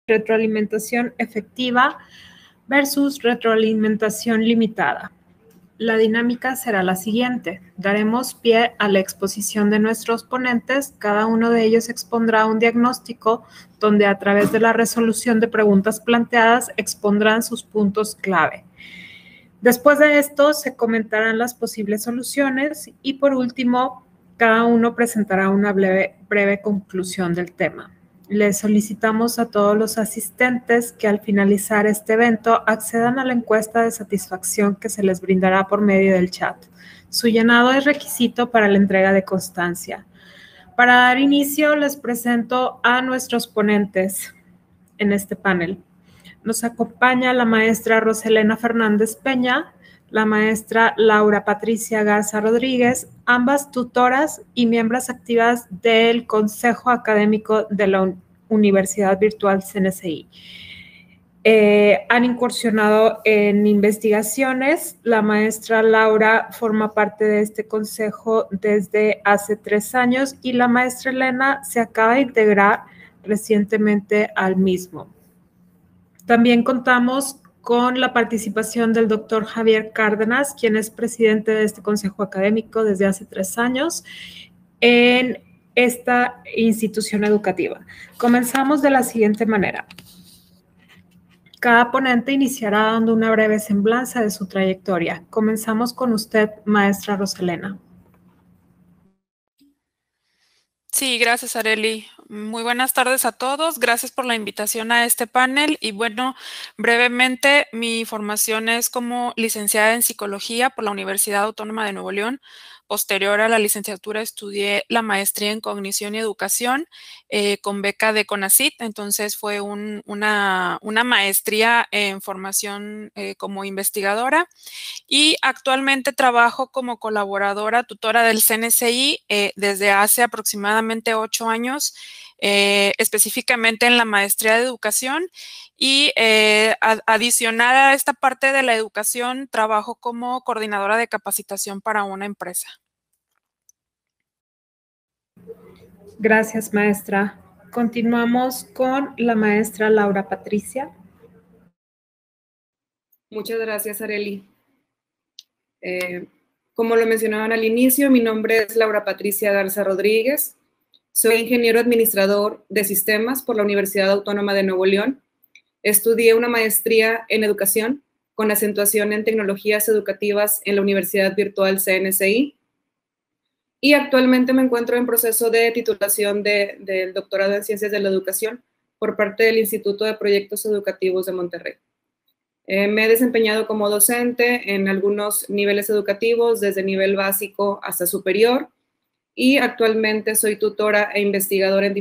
retroalimentación efectiva versus retroalimentación limitada. La dinámica será la siguiente. Daremos pie a la exposición de nuestros ponentes. Cada uno de ellos expondrá un diagnóstico donde a través de la resolución de preguntas planteadas expondrán sus puntos clave. Después de esto se comentarán las posibles soluciones y por último cada uno presentará una breve conclusión del tema. Les solicitamos a todos los asistentes que al finalizar este evento accedan a la encuesta de satisfacción que se les brindará por medio del chat. Su llenado es requisito para la entrega de constancia. Para dar inicio, les presento a nuestros ponentes en este panel. Nos acompaña la maestra Roselena Fernández Peña, la maestra Laura Patricia Garza Rodríguez, ambas tutoras y miembros activas del Consejo Académico de la Universidad Virtual CNCI. Han incursionado en investigaciones. La maestra Laura forma parte de este consejo desde hace 3 años y la maestra Elena se acaba de integrar recientemente al mismo. También contamos con la participación del doctor Javier Cárdenas, quien es presidente de este consejo académico desde hace 3 años en esta institución educativa. Comenzamos de la siguiente manera. Cada ponente iniciará dando una breve semblanza de su trayectoria. Comenzamos con usted, maestra Roselena. Sí, gracias, Arely. Muy buenas tardes a todos. Gracias por la invitación a este panel. Y bueno, brevemente, mi formación es como licenciada en Psicología por la Universidad Autónoma de Nuevo León. Posterior a la licenciatura estudié la maestría en Cognición y Educación con beca de CONACYT. Entonces fue una maestría en formación como investigadora. Y actualmente trabajo como colaboradora, tutora del CNCI desde hace aproximadamente 8 años, específicamente en la maestría de educación y adicional a esta parte de la educación, trabajo como coordinadora de capacitación para una empresa. Gracias, maestra. Continuamos con la maestra Laura Patricia. Muchas gracias, Arely. Como lo mencionaban al inicio, mi nombre es Laura Patricia Garza Rodríguez. Soy ingeniero administrador de sistemas por la Universidad Autónoma de Nuevo León. Estudié una maestría en educación con acentuación en tecnologías educativas en la Universidad Virtual CNCI. Y actualmente me encuentro en proceso de titulación del doctorado en Ciencias de la Educación por parte del Instituto de Proyectos Educativos de Monterrey. Me he desempeñado como docente en algunos niveles educativos, desde nivel básico hasta superior, y actualmente soy tutora e investigadora en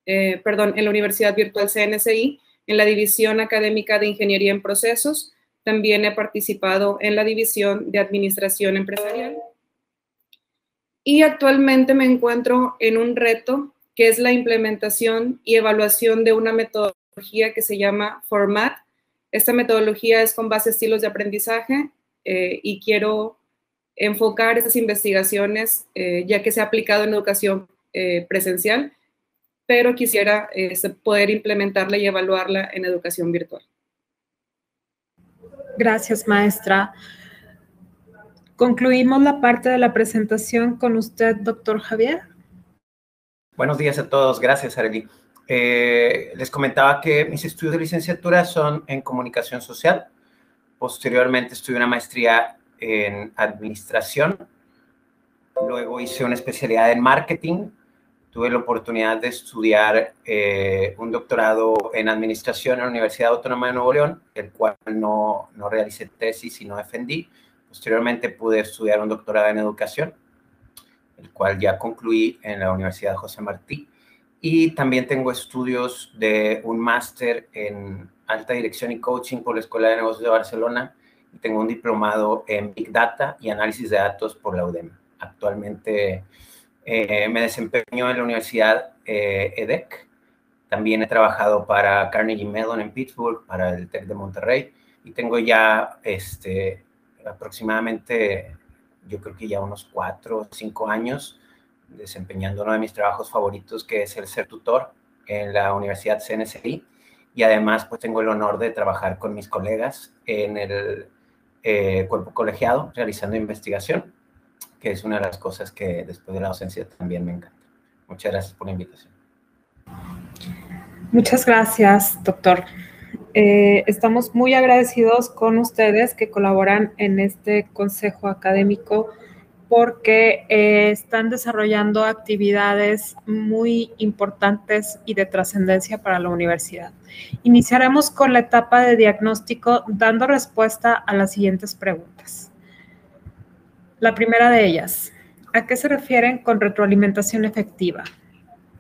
en la Universidad Virtual CNCI, en la División Académica de Ingeniería en Procesos. También he participado en la División de Administración Empresarial. Y actualmente me encuentro en un reto que es la implementación y evaluación de una metodología que se llama FORMAT. Esta metodología es con base a estilos de aprendizaje y quiero enfocar estas investigaciones ya que se ha aplicado en educación presencial, pero quisiera poder implementarla y evaluarla en educación virtual. Gracias, maestra. Concluimos la parte de la presentación con usted, doctor Javier. Buenos días a todos. Gracias, Arely. Les comentaba que mis estudios de licenciatura son en comunicación social. Posteriormente estudié una maestría en administración. Luego hice una especialidad en marketing. Tuve la oportunidad de estudiar un doctorado en administración en la Universidad Autónoma de Nuevo León, el cual no realicé tesis y no defendí. Posteriormente pude estudiar un doctorado en educación, el cual ya concluí en la Universidad José Martí. Y también tengo estudios de un máster en alta dirección y coaching por la Escuela de Negocios de Barcelona. Y tengo un diplomado en Big Data y análisis de datos por la UDEM. Actualmente me desempeño en la Universidad EDEC. También he trabajado para Carnegie Mellon en Pittsburgh, para el TEC de Monterrey. Y tengo ya aproximadamente, yo creo que ya unos 4 o 5 años desempeñando uno de mis trabajos favoritos, que es el ser tutor en la Universidad CNCI y además pues tengo el honor de trabajar con mis colegas en el cuerpo colegiado realizando investigación, que es una de las cosas que después de la docencia también me encanta. Muchas gracias por la invitación. Muchas gracias, doctor. Estamos muy agradecidos con ustedes que colaboran en este consejo académico porque están desarrollando actividades muy importantes y de trascendencia para la universidad. Iniciaremos con la etapa de diagnóstico dando respuesta a las siguientes preguntas. La primera de ellas, ¿a qué se refieren con retroalimentación efectiva?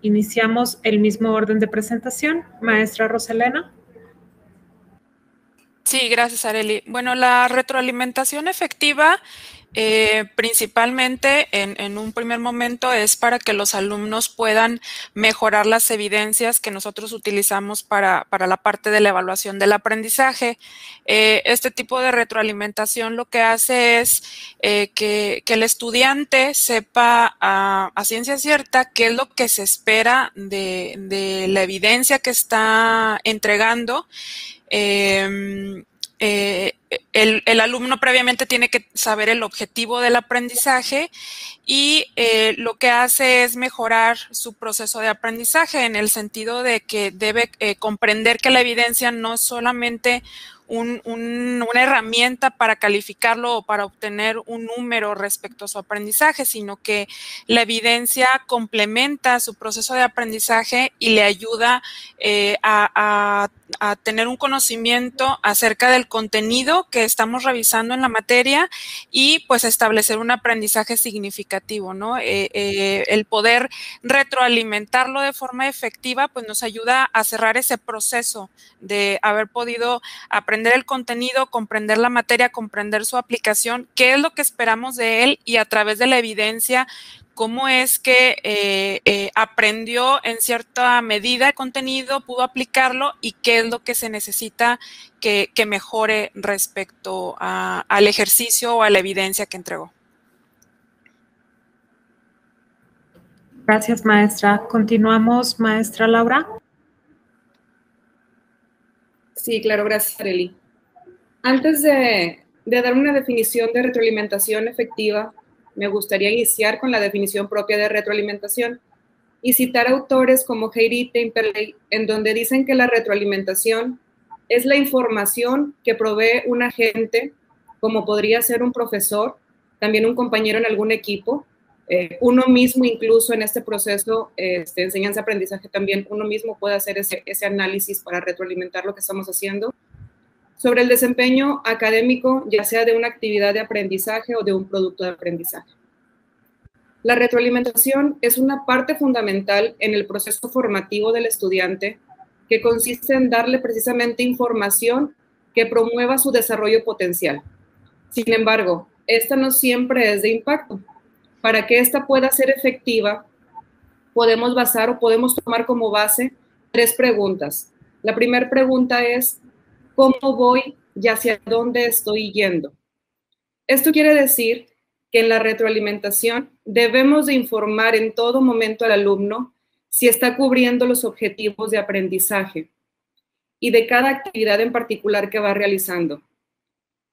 Iniciamos el mismo orden de presentación. Maestra Roselena. Sí, gracias, Arely. Bueno, la retroalimentación efectiva principalmente en un primer momento es para que los alumnos puedan mejorar las evidencias que nosotros utilizamos para la parte de la evaluación del aprendizaje. Este tipo de retroalimentación lo que hace es que el estudiante sepa a ciencia cierta qué es lo que se espera de la evidencia que está entregando. El alumno previamente tiene que saber el objetivo del aprendizaje y lo que hace es mejorar su proceso de aprendizaje en el sentido de que debe comprender que la evidencia no es solamente una herramienta para calificarlo o para obtener un número respecto a su aprendizaje, sino que la evidencia complementa su proceso de aprendizaje y le ayuda a tener un conocimiento acerca del contenido que estamos revisando en la materia y pues establecer un aprendizaje significativo, ¿no? El poder retroalimentarlo de forma efectiva pues nos ayuda a cerrar ese proceso de haber podido aprender el contenido, comprender la materia, comprender su aplicación, qué es lo que esperamos de él y a través de la evidencia cómo es que aprendió en cierta medida el contenido, pudo aplicarlo y qué es lo que se necesita que mejore respecto al ejercicio o a la evidencia que entregó. Gracias, maestra. Continuamos, maestra Laura. Sí, claro, gracias, Arely. Antes de dar una definición de retroalimentación efectiva, me gustaría iniciar con la definición propia de retroalimentación y citar autores como Heirit e Imperley, en donde dicen que la retroalimentación es la información que provee un agente, como podría ser un profesor, también un compañero en algún equipo, uno mismo incluso en este proceso de enseñanza-aprendizaje también, uno mismo puede hacer ese análisis para retroalimentar lo que estamos haciendo, sobre el desempeño académico, ya sea de una actividad de aprendizaje o de un producto de aprendizaje. La retroalimentación es una parte fundamental en el proceso formativo del estudiante que consiste en darle precisamente información que promueva su desarrollo potencial. Sin embargo, esta no siempre es de impacto. Para que esta pueda ser efectiva, podemos basar o podemos tomar como base 3 preguntas. La primera pregunta es, ¿cómo voy y hacia dónde estoy yendo? Esto quiere decir que en la retroalimentación debemos de informar en todo momento al alumno si está cubriendo los objetivos de aprendizaje y de cada actividad en particular que va realizando.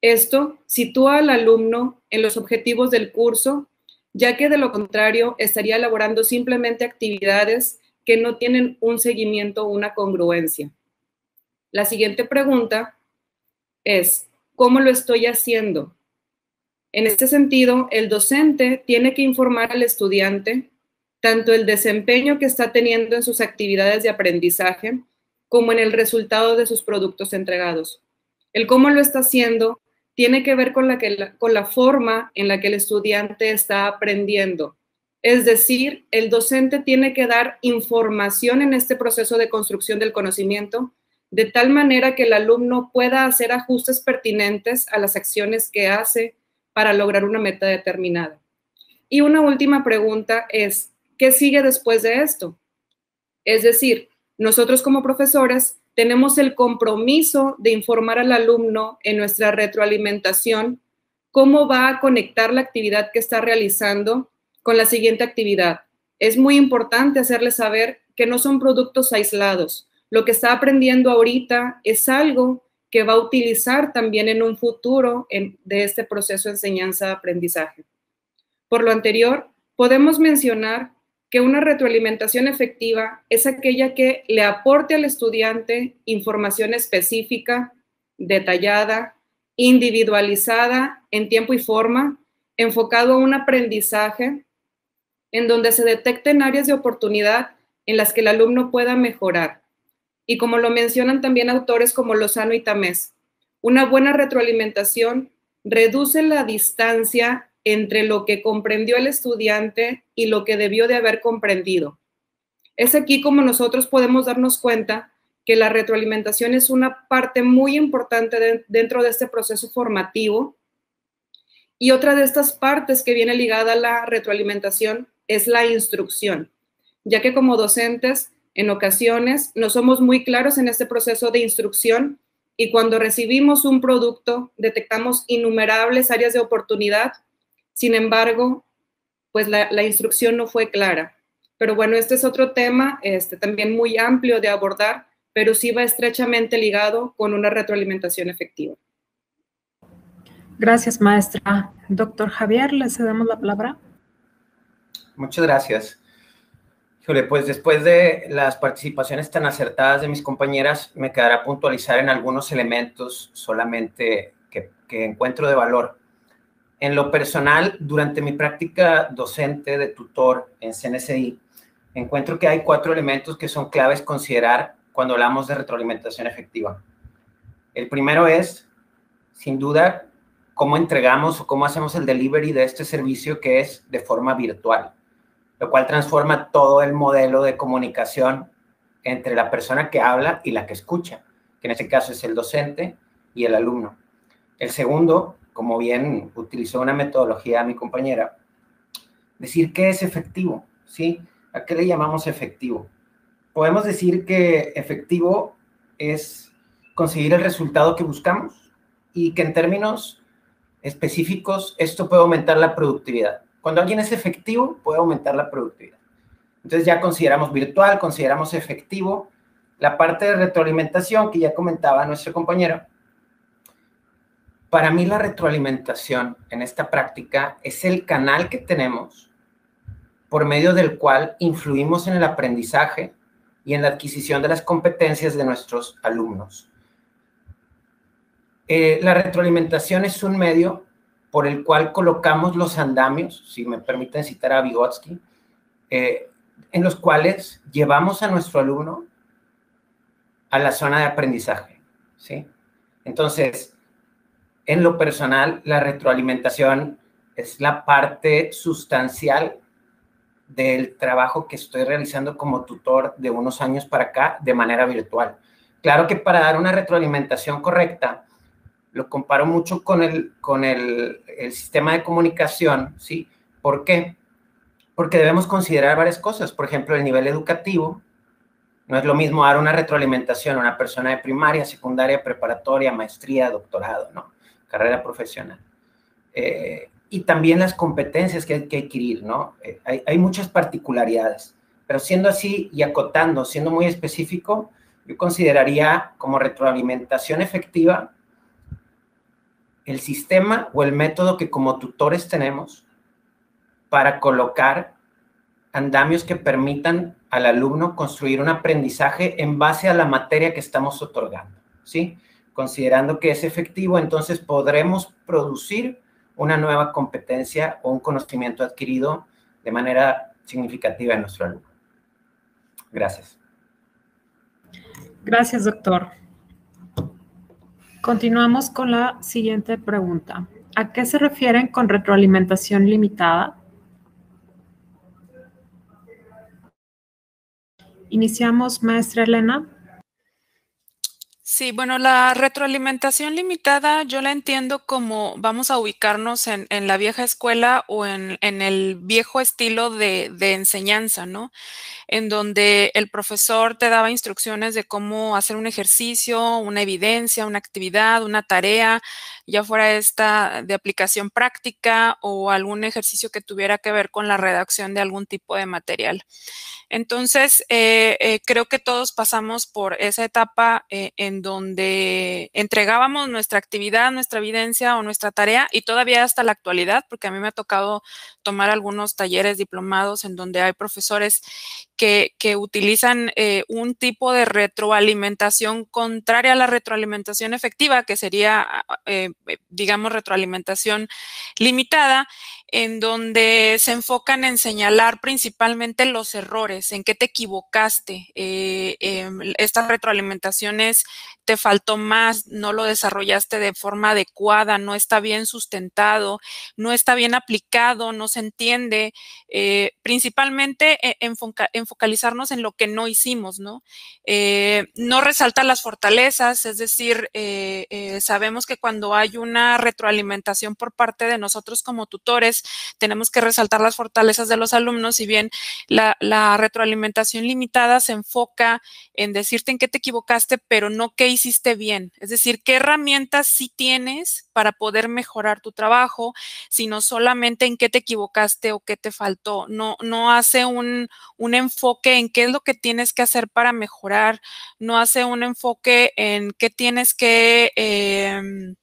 Esto sitúa al alumno en los objetivos del curso, ya que de lo contrario estaría elaborando simplemente actividades que no tienen un seguimiento o una congruencia. La siguiente pregunta es, ¿cómo lo estoy haciendo? En este sentido, el docente tiene que informar al estudiante tanto el desempeño que está teniendo en sus actividades de aprendizaje como en el resultado de sus productos entregados. El cómo lo está haciendo tiene que ver con la forma en la que el estudiante está aprendiendo. Es decir, el docente tiene que dar información en este proceso de construcción del conocimiento de tal manera que el alumno pueda hacer ajustes pertinentes a las acciones que hace para lograr una meta determinada. Y una última pregunta es, ¿qué sigue después de esto? Es decir, nosotros como profesores tenemos el compromiso de informar al alumno en nuestra retroalimentación cómo va a conectar la actividad que está realizando con la siguiente actividad. Es muy importante hacerle saber que no son productos aislados. Lo que está aprendiendo ahorita es algo que va a utilizar también en un futuro de este proceso de enseñanza-aprendizaje. Por lo anterior, podemos mencionar que una retroalimentación efectiva es aquella que le aporte al estudiante información específica, detallada, individualizada en tiempo y forma, enfocado a un aprendizaje en donde se detecten áreas de oportunidad en las que el alumno pueda mejorar. Y como lo mencionan también autores como Lozano y Tamés, una buena retroalimentación reduce la distancia entre lo que comprendió el estudiante y lo que debió de haber comprendido. Es aquí como nosotros podemos darnos cuenta que la retroalimentación es una parte muy importante dentro de este proceso formativo. Y otra de estas partes que viene ligada a la retroalimentación es la instrucción, ya que como docentes en ocasiones no somos muy claros en este proceso de instrucción y cuando recibimos un producto detectamos innumerables áreas de oportunidad. Sin embargo, pues la instrucción no fue clara. Pero bueno, este es otro tema también muy amplio de abordar, pero sí va estrechamente ligado con una retroalimentación efectiva. Gracias, maestra. Doctor Javier, le cedemos la palabra. Muchas gracias. Híjole, pues después de las participaciones tan acertadas de mis compañeras, me quedará puntualizar en algunos elementos solamente que encuentro de valor. En lo personal, durante mi práctica docente de tutor en CNCI, encuentro que hay 4 elementos que son claves considerar cuando hablamos de retroalimentación efectiva. El primero es, sin duda, cómo entregamos o cómo hacemos el delivery de este servicio que es de forma virtual, lo cual transforma todo el modelo de comunicación entre la persona que habla y la que escucha, que en este caso es el docente y el alumno. El segundo, como bien utilizó una metodología mi compañera, decir qué es efectivo, ¿sí? ¿A qué le llamamos efectivo? Podemos decir que efectivo es conseguir el resultado que buscamos y que en términos específicos esto puede aumentar la productividad. Cuando alguien es efectivo, puede aumentar la productividad. Entonces ya consideramos virtual, consideramos efectivo. La parte de retroalimentación que ya comentaba nuestro compañero, para mí la retroalimentación en esta práctica es el canal que tenemos por medio del cual influimos en el aprendizaje y en la adquisición de las competencias de nuestros alumnos. La retroalimentación es un medio por el cual colocamos los andamios, si me permiten citar a Vygotsky, en los cuales llevamos a nuestro alumno a la zona de aprendizaje, ¿sí? Entonces, en lo personal, la retroalimentación es la parte sustancial del trabajo que estoy realizando como tutor de unos años para acá de manera virtual. Claro que para dar una retroalimentación correcta, lo comparo mucho con el sistema de comunicación, ¿sí? ¿Por qué? Porque debemos considerar varias cosas. Por ejemplo, el nivel educativo. No es lo mismo dar una retroalimentación a una persona de primaria, secundaria, preparatoria, maestría, doctorado, ¿no? Carrera profesional. Y también las competencias que hay que adquirir, ¿no? Hay muchas particularidades. Pero siendo así y acotando, siendo muy específico, yo consideraría como retroalimentación efectiva el sistema o el método que como tutores tenemos para colocar andamios que permitan al alumno construir un aprendizaje en base a la materia que estamos otorgando, ¿sí? Considerando que es efectivo, entonces podremos producir una nueva competencia o un conocimiento adquirido de manera significativa en nuestro alumno. Gracias. Gracias, doctor. Continuamos con la siguiente pregunta. ¿A qué se refieren con retroalimentación limitada? Iniciamos, maestra Elena. Sí, bueno, la retroalimentación limitada yo la entiendo como vamos a ubicarnos en la vieja escuela o en el viejo estilo de enseñanza, ¿no? En donde el profesor te daba instrucciones de cómo hacer un ejercicio, una evidencia, una actividad, una tarea, ya fuera esta de aplicación práctica o algún ejercicio que tuviera que ver con la redacción de algún tipo de material. Entonces, creo que todos pasamos por esa etapa en donde entregábamos nuestra actividad, nuestra evidencia o nuestra tarea y todavía hasta la actualidad, porque a mí me ha tocado tomar algunos talleres diplomados en donde hay profesores que utilizan un tipo de retroalimentación contraria a la retroalimentación efectiva, que sería, digamos, retroalimentación limitada, en donde se enfocan en señalar principalmente los errores, en qué te equivocaste. Estas retroalimentaciones te faltó más, no lo desarrollaste de forma adecuada, no está bien sustentado, no está bien aplicado, no se entiende. Principalmente focalizarnos en lo que no hicimos, ¿no? No resalta las fortalezas, es decir, sabemos que cuando hay una retroalimentación por parte de nosotros como tutores, tenemos que resaltar las fortalezas de los alumnos, si bien la retroalimentación limitada se enfoca en decirte en qué te equivocaste, pero no qué hiciste bien. Es decir, qué herramientas sí tienes para poder mejorar tu trabajo, sino solamente en qué te equivocaste o qué te faltó. No hace un enfoque en qué es lo que tienes que hacer para mejorar, no hace un enfoque en qué tienes que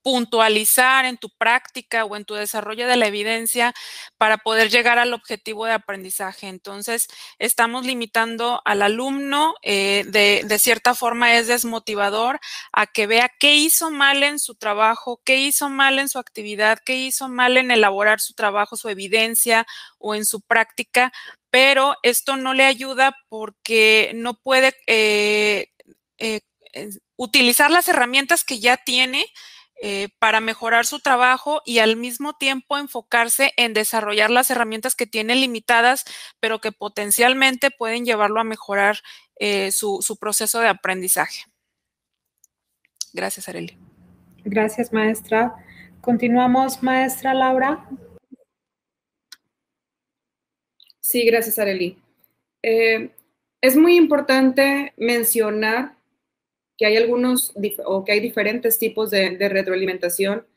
puntualizar en tu práctica o en tu desarrollo de la evidencia para poder llegar al objetivo de aprendizaje. Entonces, estamos limitando al alumno, de cierta forma es desmotivador a que vea qué hizo mal en su trabajo, qué hizo mal en su actividad, qué hizo mal en elaborar su trabajo, su evidencia o en su práctica, pero esto no le ayuda porque no puede utilizar las herramientas que ya tiene para mejorar su trabajo y al mismo tiempo enfocarse en desarrollar las herramientas que tiene limitadas, pero que potencialmente pueden llevarlo a mejorar su proceso de aprendizaje. Gracias, Arely. Gracias, maestra. Continuamos, maestra Laura. Sí, gracias, Arely. Es muy importante mencionar que hay que hay diferentes tipos de retroalimentación.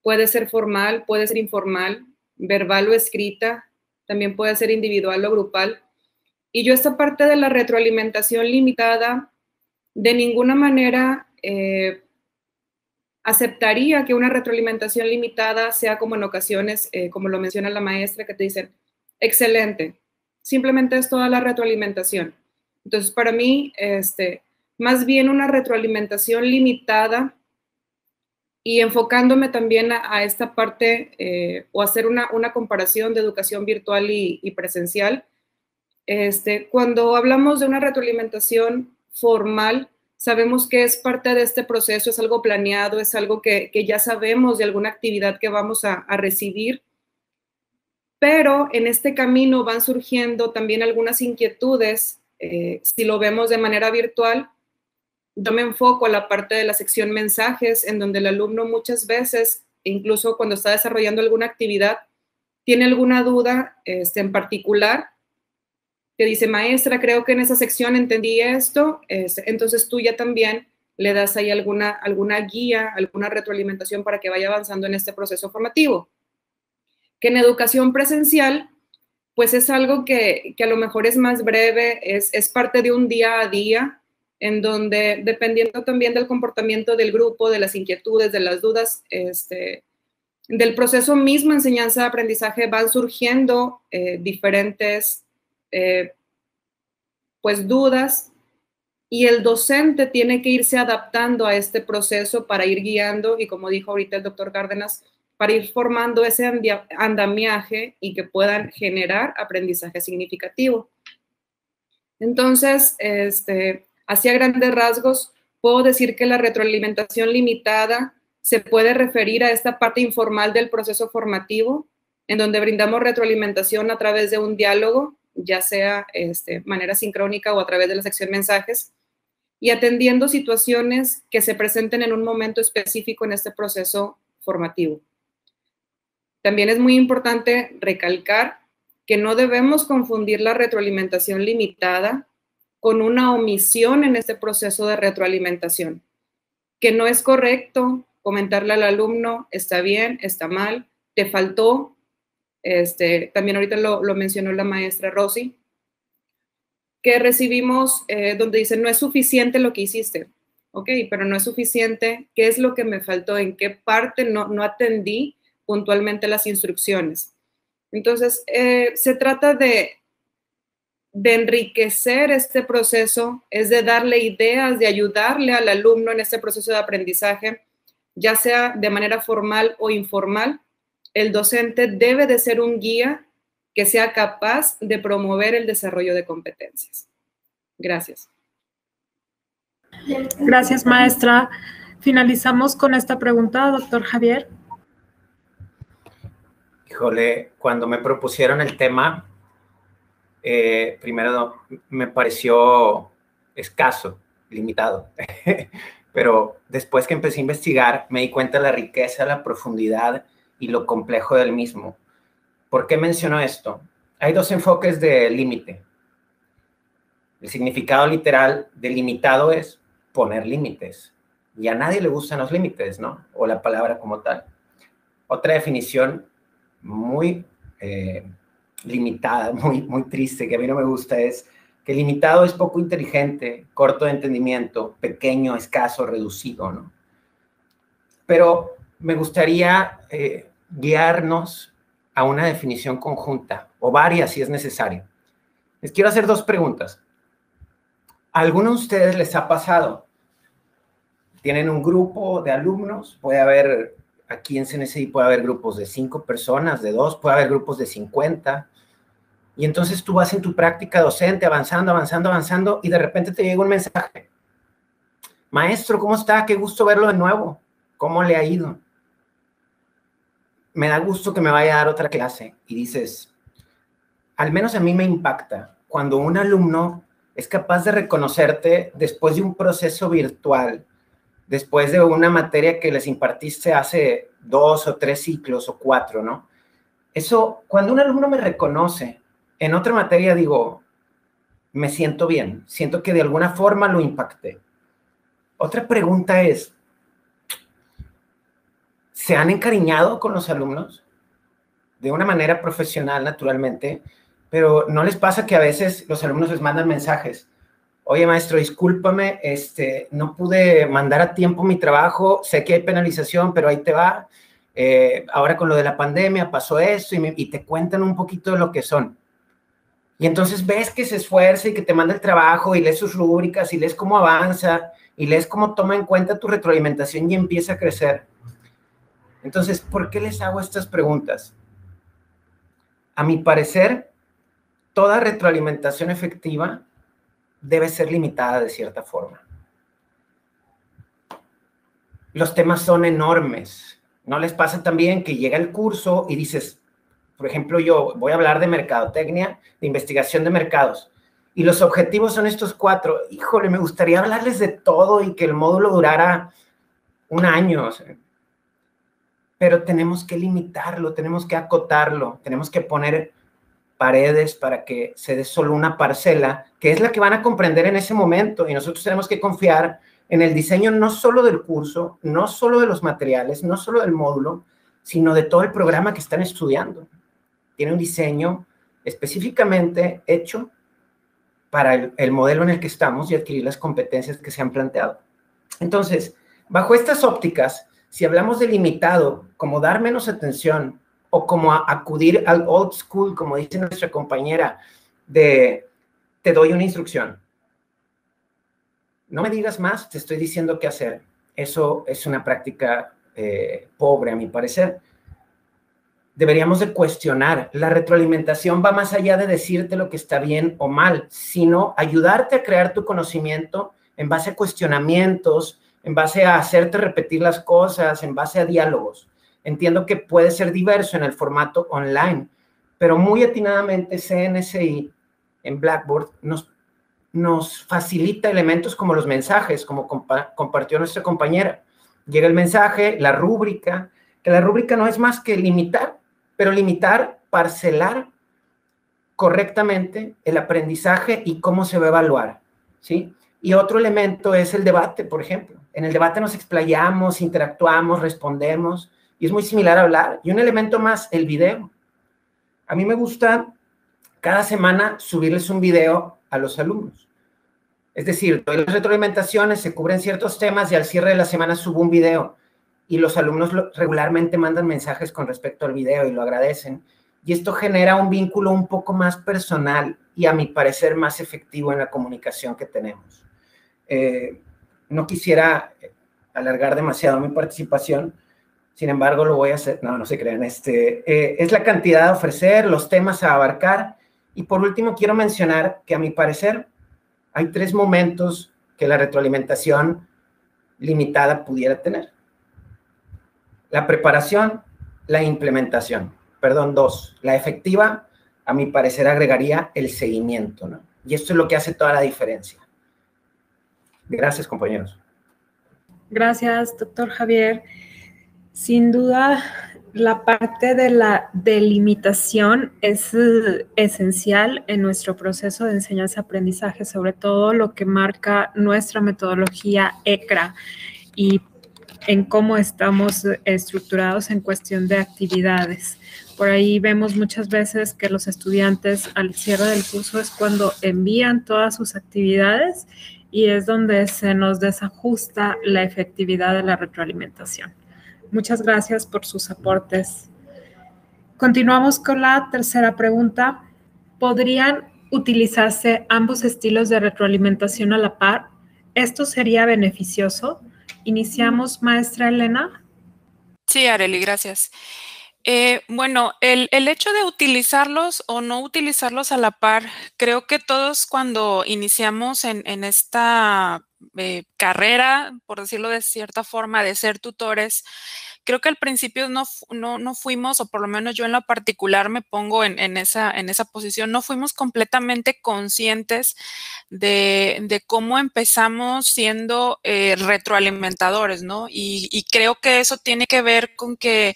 Puede ser formal, puede ser informal, verbal o escrita, también puede ser individual o grupal. Y yo esta parte de la retroalimentación limitada, de ninguna manera aceptaría que una retroalimentación limitada sea como en ocasiones, como lo menciona la maestra, que te dicen, excelente, simplemente es toda la retroalimentación. Entonces, para mí, más bien una retroalimentación limitada y enfocándome también a esta parte o hacer una comparación de educación virtual y presencial. Cuando hablamos de una retroalimentación formal, sabemos que es parte de este proceso, es algo planeado, es algo que ya sabemos de alguna actividad que vamos a recibir, pero en este camino van surgiendo también algunas inquietudes. Si lo vemos de manera virtual, yo me enfoco a la parte de la sección mensajes, en donde el alumno muchas veces, incluso cuando está desarrollando alguna actividad, tiene alguna duda en particular, que dice, maestra, creo que en esa sección entendí esto, entonces tú ya también le das ahí alguna guía, alguna retroalimentación para que vaya avanzando en este proceso formativo. Que en educación presencial, pues es algo que a lo mejor es más breve, es parte de un día a día, en donde dependiendo también del comportamiento del grupo, de las inquietudes, de las dudas, del proceso mismo enseñanza-aprendizaje van surgiendo diferentes pues dudas, y el docente tiene que irse adaptando a este proceso para ir guiando y, como dijo ahorita el doctor Cárdenas, para ir formando ese andamiaje y que puedan generar aprendizaje significativo. Entonces, hacia grandes rasgos, puedo decir que la retroalimentación limitada se puede referir a esta parte informal del proceso formativo, en donde brindamos retroalimentación a través de un diálogo, ya sea manera sincrónica o a través de la sección mensajes. y atendiendo situaciones que se presenten en un momento específico en este proceso formativo. También es muy importante recalcar que no debemos confundir la retroalimentación limitada con una omisión en este proceso de retroalimentación, que no es correcto comentarle al alumno, está bien, está mal, te faltó, también ahorita lo mencionó la maestra Rosy, que recibimos donde dice, no es suficiente lo que hiciste, ok, pero no es suficiente, ¿qué es lo que me faltó? ¿En qué parte no atendí puntualmente las instrucciones? Entonces, se trata de enriquecer este proceso, es de darle ideas, de ayudarle al alumno en este proceso de aprendizaje, ya sea de manera formal o informal. El docente debe de ser un guía que sea capaz de promover el desarrollo de competencias. Gracias. Gracias, maestra. Finalizamos con esta pregunta, doctor Javier. Híjole, cuando me propusieron el tema, primero me pareció escaso, limitado, pero después que empecé a investigar me di cuenta de la riqueza, la profundidad y lo complejo del mismo. ¿Por qué menciono esto? Hay dos enfoques de límite. El significado literal de limitado es poner límites. Y a nadie le gustan los límites, ¿no? O la palabra como tal. Otra definición muy limitada, muy triste, que a mí no me gusta, es que limitado es poco inteligente, corto de entendimiento, pequeño, escaso, reducido, ¿no? Pero me gustaría guiarnos a una definición conjunta, o varias si es necesario. Les quiero hacer dos preguntas. ¿A alguno de ustedes les ha pasado? Tienen un grupo de alumnos, puede haber, aquí en CNCI puede haber grupos de 5 personas, de 2, puede haber grupos de 50, y entonces tú vas en tu práctica docente avanzando, y de repente te llega un mensaje. Maestro, ¿cómo está? Qué gusto verlo de nuevo. ¿Cómo le ha ido? Me da gusto que me vaya a dar otra clase. Y dices, al menos a mí me impacta cuando un alumno es capaz de reconocerte después de un proceso virtual, después de una materia que les impartiste hace 2 o 3 ciclos o 4, ¿no? Eso, cuando un alumno me reconoce en otra materia, digo, me siento bien, siento que de alguna forma lo impacté. Otra pregunta es, ¿se han encariñado con los alumnos? De una manera profesional, naturalmente, pero ¿no les pasa que a veces los alumnos les mandan mensajes? Oye, maestro, discúlpame, no pude mandar a tiempo mi trabajo, sé que hay penalización, pero ahí te va. Ahora con lo de la pandemia pasó esto y te cuentan un poquito de lo que son. Y entonces ves que se esfuerza y que te manda el trabajo y lees sus rúbricas y lees cómo avanza y lees cómo toma en cuenta tu retroalimentación y empieza a crecer. Entonces, ¿por qué les hago estas preguntas? A mi parecer, toda retroalimentación efectiva debe ser limitada de cierta forma. Los temas son enormes. ¿No les pasa también que llega el curso y dices, por ejemplo, yo voy a hablar de mercadotecnia, de investigación de mercados, y los objetivos son estos 4. Híjole, me gustaría hablarles de todo y que el módulo durara 1 año, o sea, pero tenemos que limitarlo, tenemos que acotarlo, tenemos que poner paredes para que se dé solo una parcela, que es la que van a comprender en ese momento, y nosotros tenemos que confiar en el diseño no solo del curso, no solo de los materiales, no solo del módulo, sino de todo el programa que están estudiando. Tiene un diseño específicamente hecho para el modelo en el que estamos y adquirir las competencias que se han planteado. Entonces, bajo estas ópticas, si hablamos de limitado, como dar menos atención o como acudir al old school, como dice nuestra compañera, de te doy una instrucción. No me digas más, te estoy diciendo qué hacer. Eso es una práctica pobre, a mi parecer. Deberíamos de cuestionar. La retroalimentación va más allá de decirte lo que está bien o mal, sino ayudarte a crear tu conocimiento en base a cuestionamientos, en base a hacerte repetir las cosas, en base a diálogos. Entiendo que puede ser diverso en el formato online, pero muy atinadamente CNCI en Blackboard nos nos facilita elementos como los mensajes, como compartió nuestra compañera. Llega el mensaje, la rúbrica, que la rúbrica no es más que limitar, pero limitar, parcelar correctamente el aprendizaje y cómo se va a evaluar, ¿sí? Y otro elemento es el debate, por ejemplo. En el debate nos explayamos, interactuamos, respondemos, y es muy similar a hablar. Y un elemento más, el video. A mí me gusta cada semana subirles un video a los alumnos. Es decir, doy las retroalimentaciones, se cubren ciertos temas y al cierre de la semana subo un video. Y los alumnos regularmente mandan mensajes con respecto al video y lo agradecen. Y esto genera un vínculo un poco más personal y, a mi parecer, más efectivo en la comunicación que tenemos. No quisiera alargar demasiado mi participación, sin embargo, lo voy a hacer. No se crean. Es la cantidad a ofrecer, los temas a abarcar. Y por último, quiero mencionar que, a mi parecer, hay 3 momentos que la retroalimentación limitada pudiera tener. La preparación, la implementación. Perdón, 2. La efectiva, a mi parecer, agregaría el seguimiento, ¿no? Y esto es lo que hace toda la diferencia. Gracias, compañeros. Gracias, doctor Javier. Sin duda, la parte de la delimitación es esencial en nuestro proceso de enseñanza-aprendizaje, sobre todo lo que marca nuestra metodología ECRA y en cómo estamos estructurados en cuestión de actividades. Por ahí vemos muchas veces que los estudiantes al cierre del curso es cuando envían todas sus actividades y es donde se nos desajusta la efectividad de la retroalimentación. Muchas gracias por sus aportes. Continuamos con la tercera pregunta. ¿Podrían utilizarse ambos estilos de retroalimentación a la par? ¿Esto sería beneficioso? Iniciamos, maestra Elena. Sí, Arely, gracias. Bueno, el hecho de utilizarlos o no utilizarlos a la par, creo que todos cuando iniciamos en esta carrera, por decirlo de cierta forma, de ser tutores, creo que al principio no fuimos, o por lo menos yo en lo particular me pongo en esa posición, no fuimos completamente conscientes de cómo empezamos siendo retroalimentadores, ¿no? Y creo que eso tiene que ver con que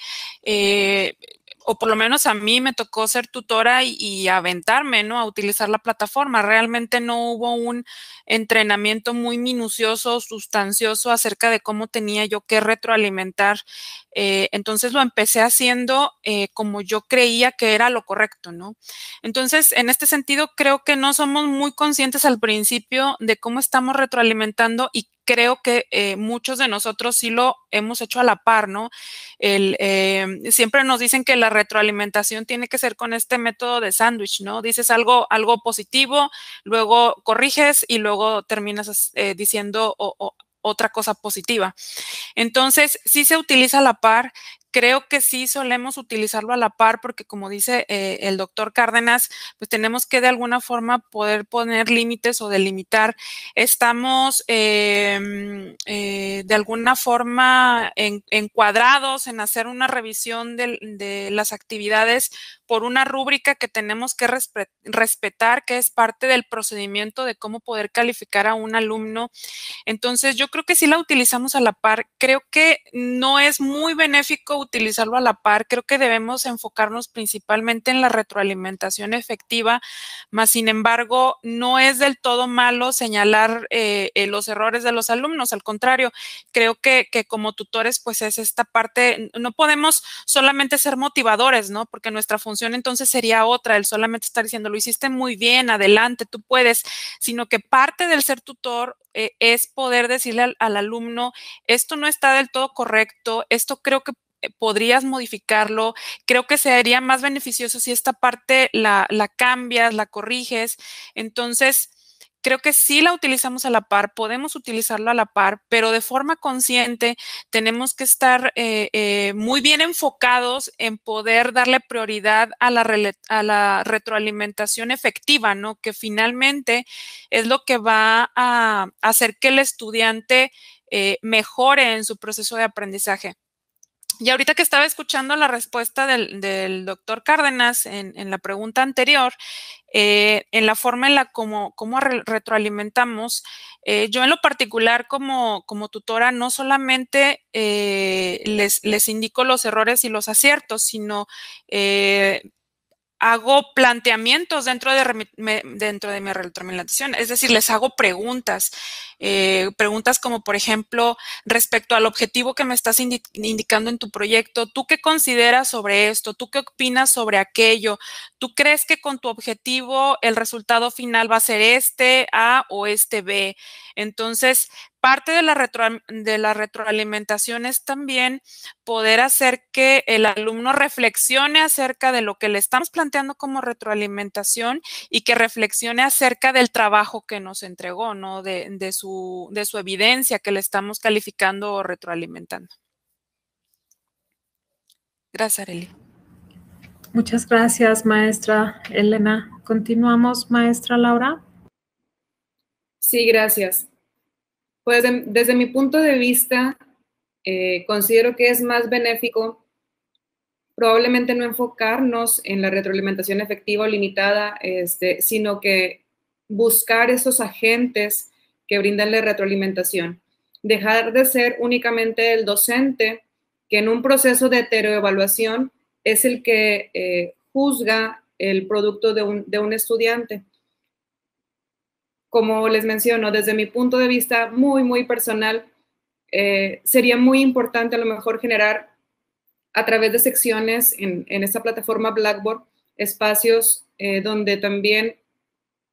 o por lo menos a mí me tocó ser tutora y aventarme, ¿no? A utilizar la plataforma. Realmente no hubo un entrenamiento muy minucioso, sustancioso acerca de cómo tenía yo que retroalimentar. Entonces lo empecé haciendo como yo creía que era lo correcto, ¿no? Entonces, en este sentido, creo que no somos muy conscientes al principio de cómo estamos retroalimentando y creo que muchos de nosotros sí lo hemos hecho a la par, ¿no? Siempre nos dicen que la retroalimentación tiene que ser con este método de sándwich, ¿no? Dices algo positivo, luego corriges y luego terminas diciendo otra cosa positiva. Entonces, sí se utiliza a la par. Creo que sí solemos utilizarlo a la par porque, como dice el doctor Cárdenas, pues tenemos que de alguna forma poder poner límites o delimitar. Estamos de alguna forma encuadrados en hacer una revisión de las actividades por una rúbrica que tenemos que respetar, que es parte del procedimiento de cómo poder calificar a un alumno. Entonces, yo creo que sí la utilizamos a la par. Creo que no es muy benéfico utilizarlo a la par. Creo que debemos enfocarnos principalmente en la retroalimentación efectiva, más sin embargo, no es del todo malo señalar los errores de los alumnos. Al contrario, creo que como tutores, pues es esta parte, no podemos solamente ser motivadores, ¿no? Porque nuestra función entonces sería otra, el solamente estar diciendo, lo hiciste muy bien, adelante, tú puedes, sino que parte del ser tutor es poder decirle al alumno, esto no está del todo correcto, esto creo que podrías modificarlo, creo que sería más beneficioso si esta parte la cambias, la corriges. Entonces, creo que sí la utilizamos a la par, podemos utilizarlo a la par, pero de forma consciente tenemos que estar muy bien enfocados en poder darle prioridad a la retroalimentación efectiva, ¿no? Que finalmente es lo que va a hacer que el estudiante mejore en su proceso de aprendizaje. Y ahorita que estaba escuchando la respuesta del doctor Cárdenas en la pregunta anterior, en la forma en la cómo retroalimentamos, yo en lo particular como tutora no solamente les indico los errores y los aciertos, sino hago planteamientos dentro de mi retroalimentación, es decir, les hago preguntas, preguntas como, por ejemplo, respecto al objetivo que me estás indicando en tu proyecto, ¿tú qué consideras sobre esto? ¿Tú qué opinas sobre aquello? ¿Tú crees que con tu objetivo el resultado final va a ser este A o este B? Entonces, parte de la retroalimentación es también poder hacer que el alumno reflexione acerca de lo que le estamos planteando como retroalimentación y que reflexione acerca del trabajo que nos entregó, ¿no? De su evidencia que le estamos calificando o retroalimentando. Gracias, Arely. Muchas gracias, maestra Elena. Continuamos, maestra Laura. Sí, gracias. Pues desde mi punto de vista, considero que es más benéfico probablemente no enfocarnos en la retroalimentación efectiva o limitada, sino que buscar esos agentes que brindan la retroalimentación. Dejar de ser únicamente el docente que en un proceso de heteroevaluación es el que juzga el producto de un estudiante. Como les menciono, desde mi punto de vista muy personal, sería muy importante a lo mejor generar a través de secciones en esta plataforma Blackboard, espacios donde también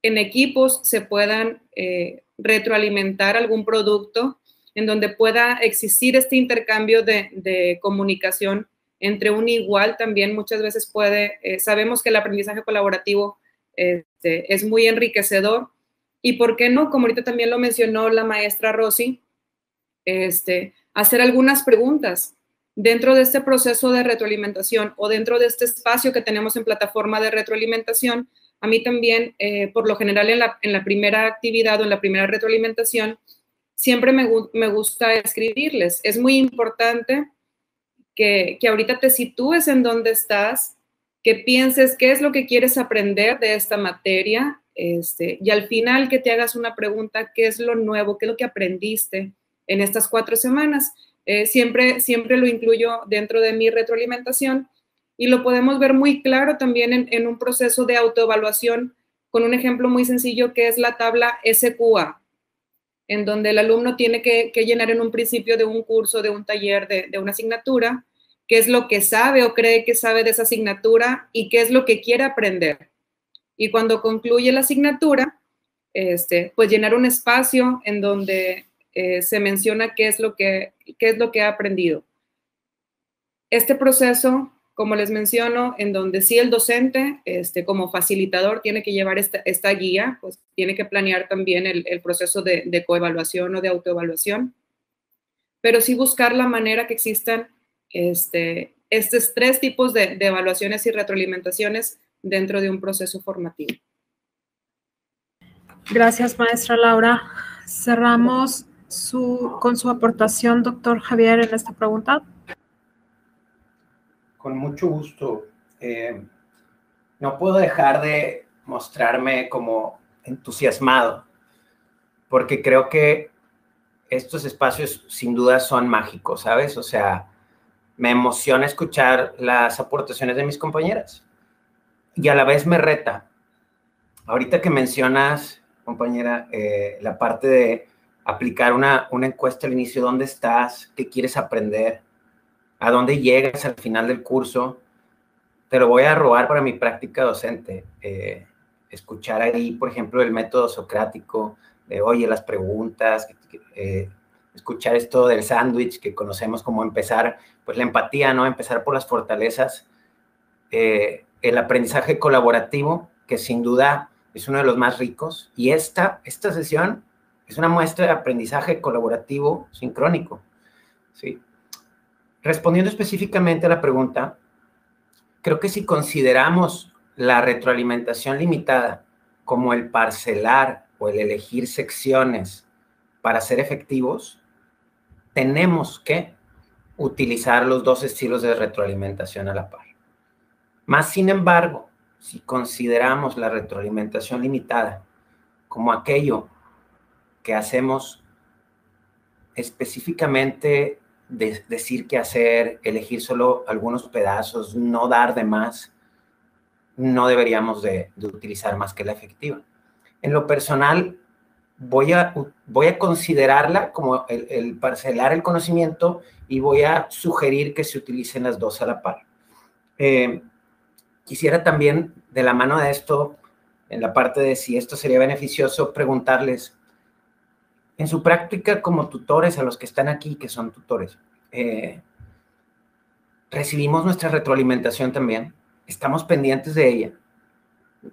en equipos se puedan retroalimentar algún producto, en donde pueda existir este intercambio de comunicación entre un igual. También muchas veces sabemos que el aprendizaje colaborativo es muy enriquecedor. Y por qué no, como ahorita también lo mencionó la maestra Rosy, hacer algunas preguntas dentro de este proceso de retroalimentación o dentro de este espacio que tenemos en plataforma de retroalimentación. A mí también, por lo general, en la primera actividad o en la primera retroalimentación, siempre me gusta escribirles. Es muy importante que ahorita te sitúes en dónde estás, que pienses qué es lo que quieres aprender de esta materia, y al final que te hagas una pregunta, ¿qué es lo nuevo? ¿Qué es lo que aprendiste en estas 4 semanas? Siempre lo incluyo dentro de mi retroalimentación y lo podemos ver muy claro también en un proceso de autoevaluación con un ejemplo muy sencillo que es la tabla SQA, en donde el alumno tiene que llenar en un principio de un curso, de un taller, de una asignatura, qué es lo que sabe o cree que sabe de esa asignatura y qué es lo que quiere aprender. Y cuando concluye la asignatura, pues llenar un espacio en donde se menciona qué es lo que ha aprendido. Este proceso, como les menciono, en donde sí el docente, como facilitador, tiene que llevar esta guía, pues tiene que planear también el proceso de coevaluación o de autoevaluación, pero sí buscar la manera que existan estos 3 tipos de evaluaciones y retroalimentaciones dentro de un proceso formativo. Gracias, maestra Laura. Cerramos con su aportación, doctor Javier, en esta pregunta. Con mucho gusto. No puedo dejar de mostrarme como entusiasmado, porque creo que estos espacios sin duda son mágicos, ¿sabes? O sea, me emociona escuchar las aportaciones de mis compañeras y a la vez me reta. Ahorita que mencionas, compañera, la parte de aplicar una encuesta al inicio, ¿dónde estás? ¿Qué quieres aprender? ¿A dónde llegas al final del curso? Te lo voy a robar para mi práctica docente. Escuchar ahí, por ejemplo, el método socrático, de oye, las preguntas, escuchar esto del sándwich que conocemos como empezar, pues la empatía, ¿no? Empezar por las fortalezas. El aprendizaje colaborativo, que sin duda es uno de los más ricos. Y esta sesión es una muestra de aprendizaje colaborativo sincrónico, ¿sí? Respondiendo específicamente a la pregunta, creo que si consideramos la retroalimentación limitada como el parcelar o el elegir secciones para ser efectivos, tenemos que utilizar los dos estilos de retroalimentación a la par. Más sin embargo, si consideramos la retroalimentación limitada como aquello que hacemos específicamente de decir qué hacer, elegir solo algunos pedazos, no dar de más, no deberíamos de utilizar más que la efectiva. En lo personal, voy a considerarla como el parcelar el conocimiento y voy a sugerir que se utilicen las dos a la par. Quisiera también, de la mano de esto, en la parte de si esto sería beneficioso, preguntarles, en su práctica como tutores, a los que están aquí, que son tutores, recibimos nuestra retroalimentación también, estamos pendientes de ella,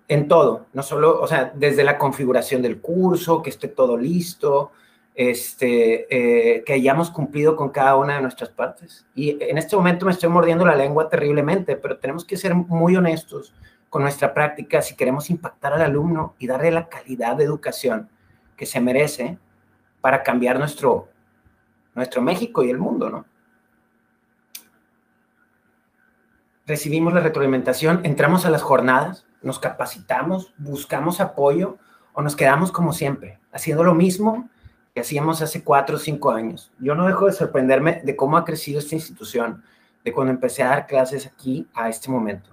en todo, no solo, o sea, desde la configuración del curso, que esté todo listo, que hayamos cumplido con cada una de nuestras partes. Y en este momento me estoy mordiendo la lengua terriblemente, pero tenemos que ser muy honestos con nuestra práctica si queremos impactar al alumno y darle la calidad de educación que se merece para cambiar nuestro México y el mundo, ¿no? Recibimos la retroalimentación, entramos a las jornadas, nos capacitamos, buscamos apoyo o nos quedamos como siempre, haciendo lo mismo que hacíamos hace 4 o 5 años. Yo no dejo de sorprenderme de cómo ha crecido esta institución, de cuando empecé a dar clases aquí a este momento.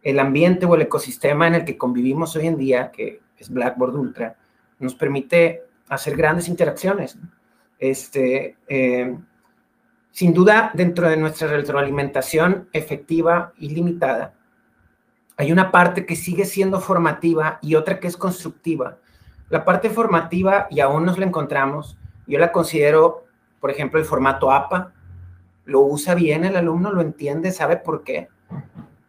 El ambiente o el ecosistema en el que convivimos hoy en día, que es Blackboard Ultra, nos permite hacer grandes interacciones. Sin duda, dentro de nuestra retroalimentación efectiva y limitada, hay una parte que sigue siendo formativa y otra que es constructiva. La parte formativa, y aún nos la encontramos, yo la considero, por ejemplo, el formato APA. Lo usa bien el alumno, lo entiende, sabe por qué.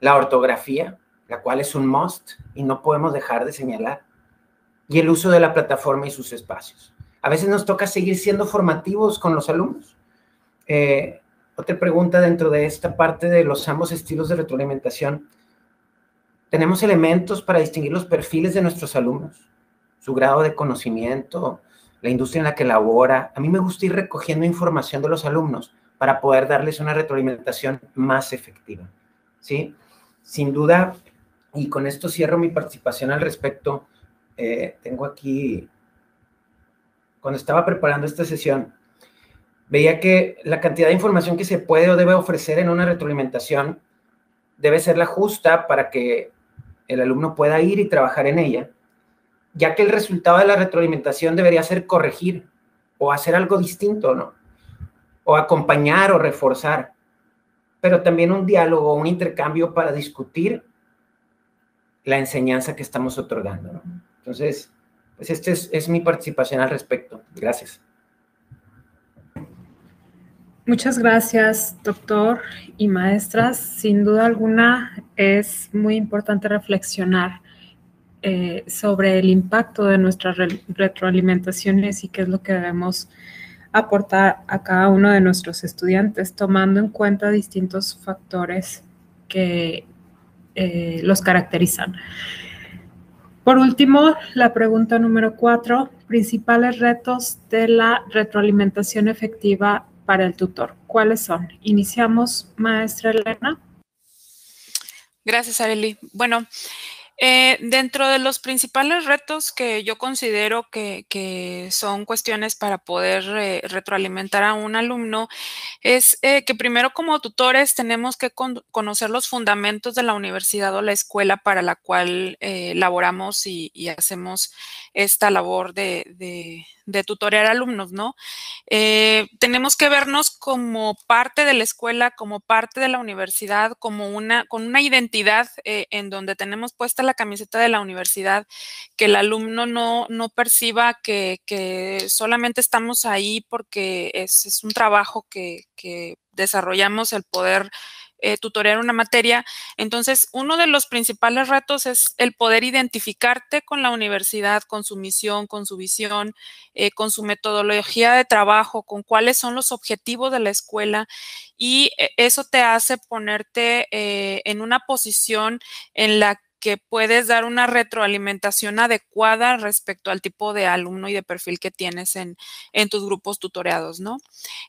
La ortografía, la cual es un must y no podemos dejar de señalar. Y el uso de la plataforma y sus espacios. A veces nos toca seguir siendo formativos con los alumnos. Otra pregunta dentro de esta parte de los ambos estilos de retroalimentación. ¿Tenemos elementos para distinguir los perfiles de nuestros alumnos? Su grado de conocimiento, la industria en la que labora. A mí me gusta ir recogiendo información de los alumnos para poder darles una retroalimentación más efectiva, ¿sí? Sin duda, y con esto cierro mi participación al respecto, tengo aquí, cuando estaba preparando esta sesión, veía que la cantidad de información que se puede o debe ofrecer en una retroalimentación debe ser la justa para que el alumno pueda ir y trabajar en ella, ya que el resultado de la retroalimentación debería ser corregir o hacer algo distinto, ¿no? O acompañar o reforzar, pero también un diálogo, un intercambio para discutir la enseñanza que estamos otorgando, ¿no? Entonces, pues esta es mi participación al respecto. Gracias. Muchas gracias, doctor y maestras. Sin duda alguna es muy importante reflexionar sobre el impacto de nuestras retroalimentaciones y qué es lo que debemos aportar a cada uno de nuestros estudiantes, tomando en cuenta distintos factores que los caracterizan. Por último, la pregunta número 4, principales retos de la retroalimentación efectiva para el tutor. ¿Cuáles son? Iniciamos, maestra Elena. Gracias, Arely. Bueno, dentro de los principales retos que yo considero que son cuestiones para poder retroalimentar a un alumno es que primero como tutores tenemos que conocer los fundamentos de la universidad o la escuela para la cual laboramos y hacemos esta labor de tutorear alumnos, ¿no? Tenemos que vernos como parte de la escuela, como parte de la universidad, con una identidad en donde tenemos puesta la camiseta de la universidad, que el alumno no perciba que solamente estamos ahí porque es un trabajo que desarrollamos el poder tutorear una materia. Entonces, uno de los principales retos es el poder identificarte con la universidad, con su misión, con su visión, con su metodología de trabajo, con cuáles son los objetivos de la escuela, y eso te hace ponerte en una posición en la que puedes dar una retroalimentación adecuada respecto al tipo de alumno y de perfil que tienes en tus grupos tutoreados, ¿no?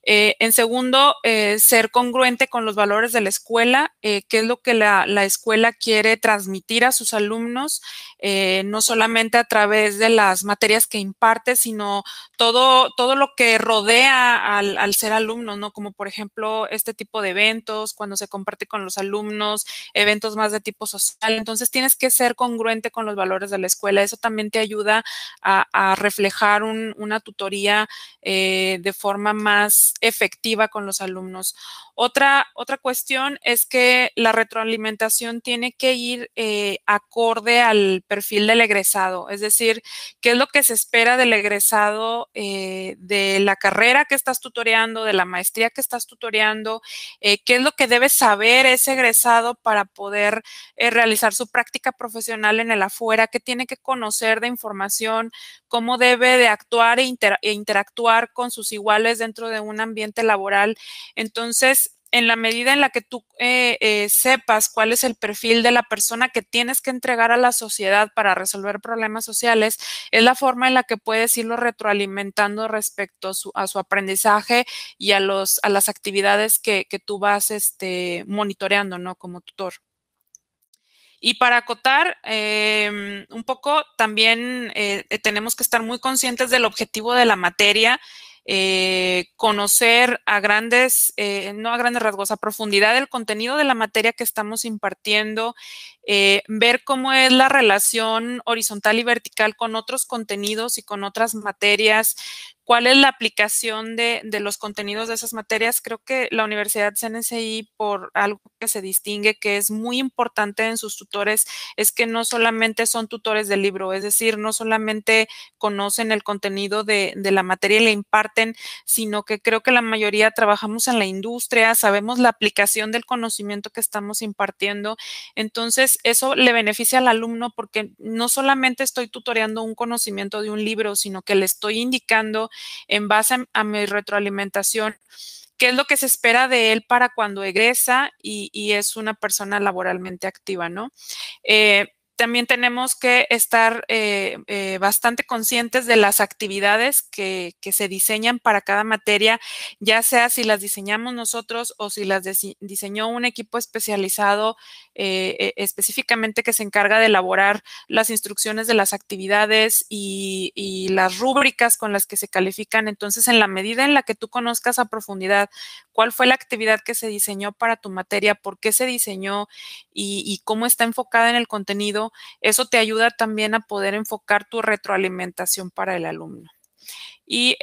En segundo, ser congruente con los valores de la escuela, qué es lo que la escuela quiere transmitir a sus alumnos, no solamente a través de las materias que imparte, sino todo lo que rodea al ser alumno, ¿no? Como por ejemplo este tipo de eventos, cuando se comparte con los alumnos, eventos más de tipo social. Entonces tienes que ser congruente con los valores de la escuela. Eso también te ayuda a reflejar una tutoría de forma más efectiva con los alumnos. Otra cuestión es que la retroalimentación tiene que ir acorde al perfil del egresado, es decir, qué es lo que se espera del egresado de la carrera que estás tutoreando, de la maestría que estás tutoreando, qué es lo que debe saber ese egresado para poder realizar su práctica profesional en el afuera, qué tiene que conocer de información, cómo debe de actuar e interactuar con sus iguales dentro de un ambiente laboral. Entonces, en la medida en la que tú sepas cuál es el perfil de la persona que tienes que entregar a la sociedad para resolver problemas sociales, es la forma en la que puedes irlo retroalimentando respecto a su aprendizaje y a las actividades que tú vas monitoreando, ¿no? Como tutor. Y para acotar un poco, también tenemos que estar muy conscientes del objetivo de la materia, conocer a no a grandes rasgos, a profundidad el contenido de la materia que estamos impartiendo, ver cómo es la relación horizontal y vertical con otros contenidos y con otras materias, cuál es la aplicación de los contenidos de esas materias. Creo que la Universidad CNSI, por algo que se distingue, que es muy importante en sus tutores, es que no solamente son tutores del libro, es decir, no solamente conocen el contenido de la materia y le imparten, sino que creo que la mayoría trabajamos en la industria, sabemos la aplicación del conocimiento que estamos impartiendo. Entonces, eso le beneficia al alumno porque no solamente estoy tutoreando un conocimiento de un libro, sino que le estoy indicando en base a mi retroalimentación qué es lo que se espera de él para cuando egresa y es una persona laboralmente activa, ¿no? También tenemos que estar bastante conscientes de las actividades que se diseñan para cada materia, ya sea si las diseñamos nosotros o si las diseñó un equipo especializado específicamente que se encarga de elaborar las instrucciones de las actividades y las rúbricas con las que se califican. Entonces, en la medida en la que tú conozcas a profundidad cuál fue la actividad que se diseñó para tu materia, por qué se diseñó y cómo está enfocada en el contenido, eso te ayuda también a poder enfocar tu retroalimentación para el alumno. Y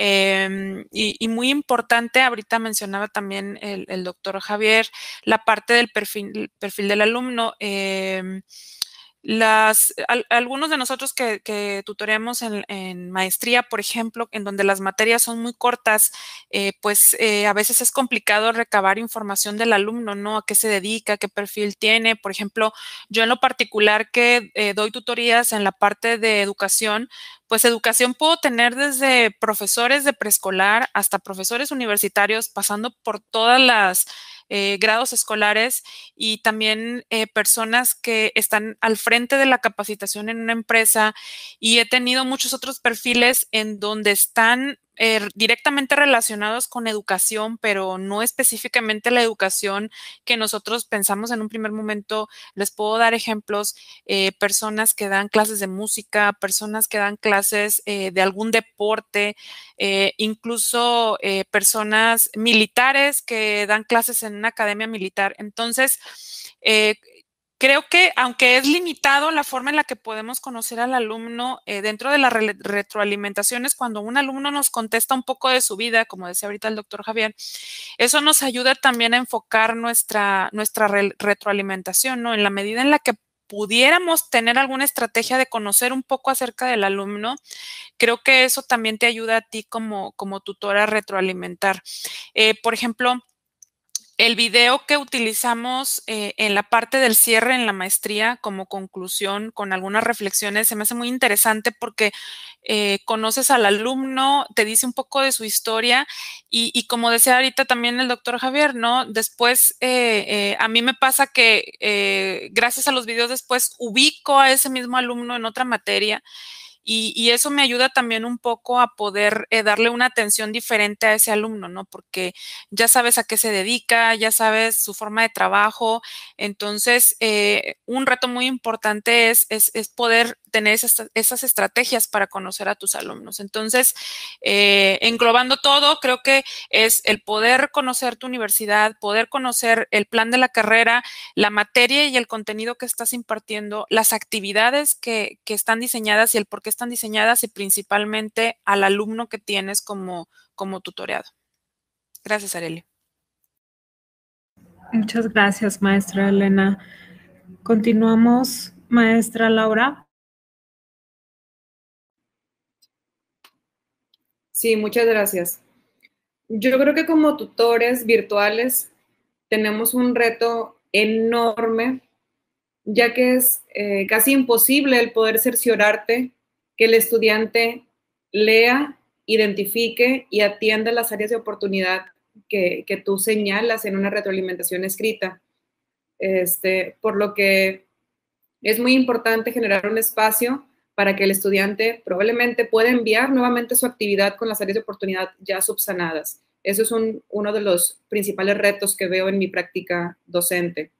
muy importante, ahorita mencionaba también el doctor Javier, la parte del perfil del alumno. Algunos de nosotros que tutoreamos en maestría, por ejemplo, en donde las materias son muy cortas, pues a veces es complicado recabar información del alumno, ¿no? A qué se dedica, qué perfil tiene. Por ejemplo, yo en lo particular que doy tutorías en la parte de educación, pues educación puedo tener desde profesores de preescolar hasta profesores universitarios, pasando por todas las grados escolares y también personas que están al frente de la capacitación en una empresa, y he tenido muchos otros perfiles en donde están directamente relacionados con educación, pero no específicamente la educación que nosotros pensamos en un primer momento. Les puedo dar ejemplos, personas que dan clases de música, personas que dan clases de algún deporte, incluso personas militares que dan clases en una academia militar. Entonces, creo que aunque es limitado la forma en la que podemos conocer al alumno dentro de las retroalimentaciones, cuando un alumno nos contesta un poco de su vida, como decía ahorita el doctor Javier, eso nos ayuda también a enfocar nuestra retroalimentación, ¿no? En la medida en la que pudiéramos tener alguna estrategia de conocer un poco acerca del alumno, creo que eso también te ayuda a ti como tutora a retroalimentar. Por ejemplo, El video que utilizamos en la parte del cierre en la maestría como conclusión con algunas reflexiones se me hace muy interesante porque conoces al alumno, te dice un poco de su historia y como decía ahorita también el doctor Javier, ¿no? Después a mí me pasa que gracias a los videos después ubico a ese mismo alumno en otra materia. Y eso me ayuda también un poco a poder darle una atención diferente a ese alumno, ¿no? Porque ya sabes a qué se dedica, ya sabes su forma de trabajo. Entonces, un reto muy importante es poder tener esas estrategias para conocer a tus alumnos. Entonces, englobando todo, creo que es el poder conocer tu universidad, poder conocer el plan de la carrera, la materia y el contenido que estás impartiendo, las actividades que están diseñadas y el por qué están diseñadas y principalmente al alumno que tienes como tutoreado. Gracias, Arely. Muchas gracias, maestra Elena. Continuamos, maestra Laura. Sí, muchas gracias. Yo creo que como tutores virtuales tenemos un reto enorme, ya que es casi imposible el poder cerciorarte que el estudiante lea, identifique y atienda las áreas de oportunidad que tú señalas en una retroalimentación escrita. Por lo que es muy importante generar un espacio para que el estudiante probablemente pueda enviar nuevamente su actividad con las áreas de oportunidad ya subsanadas. Eso es uno de los principales retos que veo en mi práctica docente.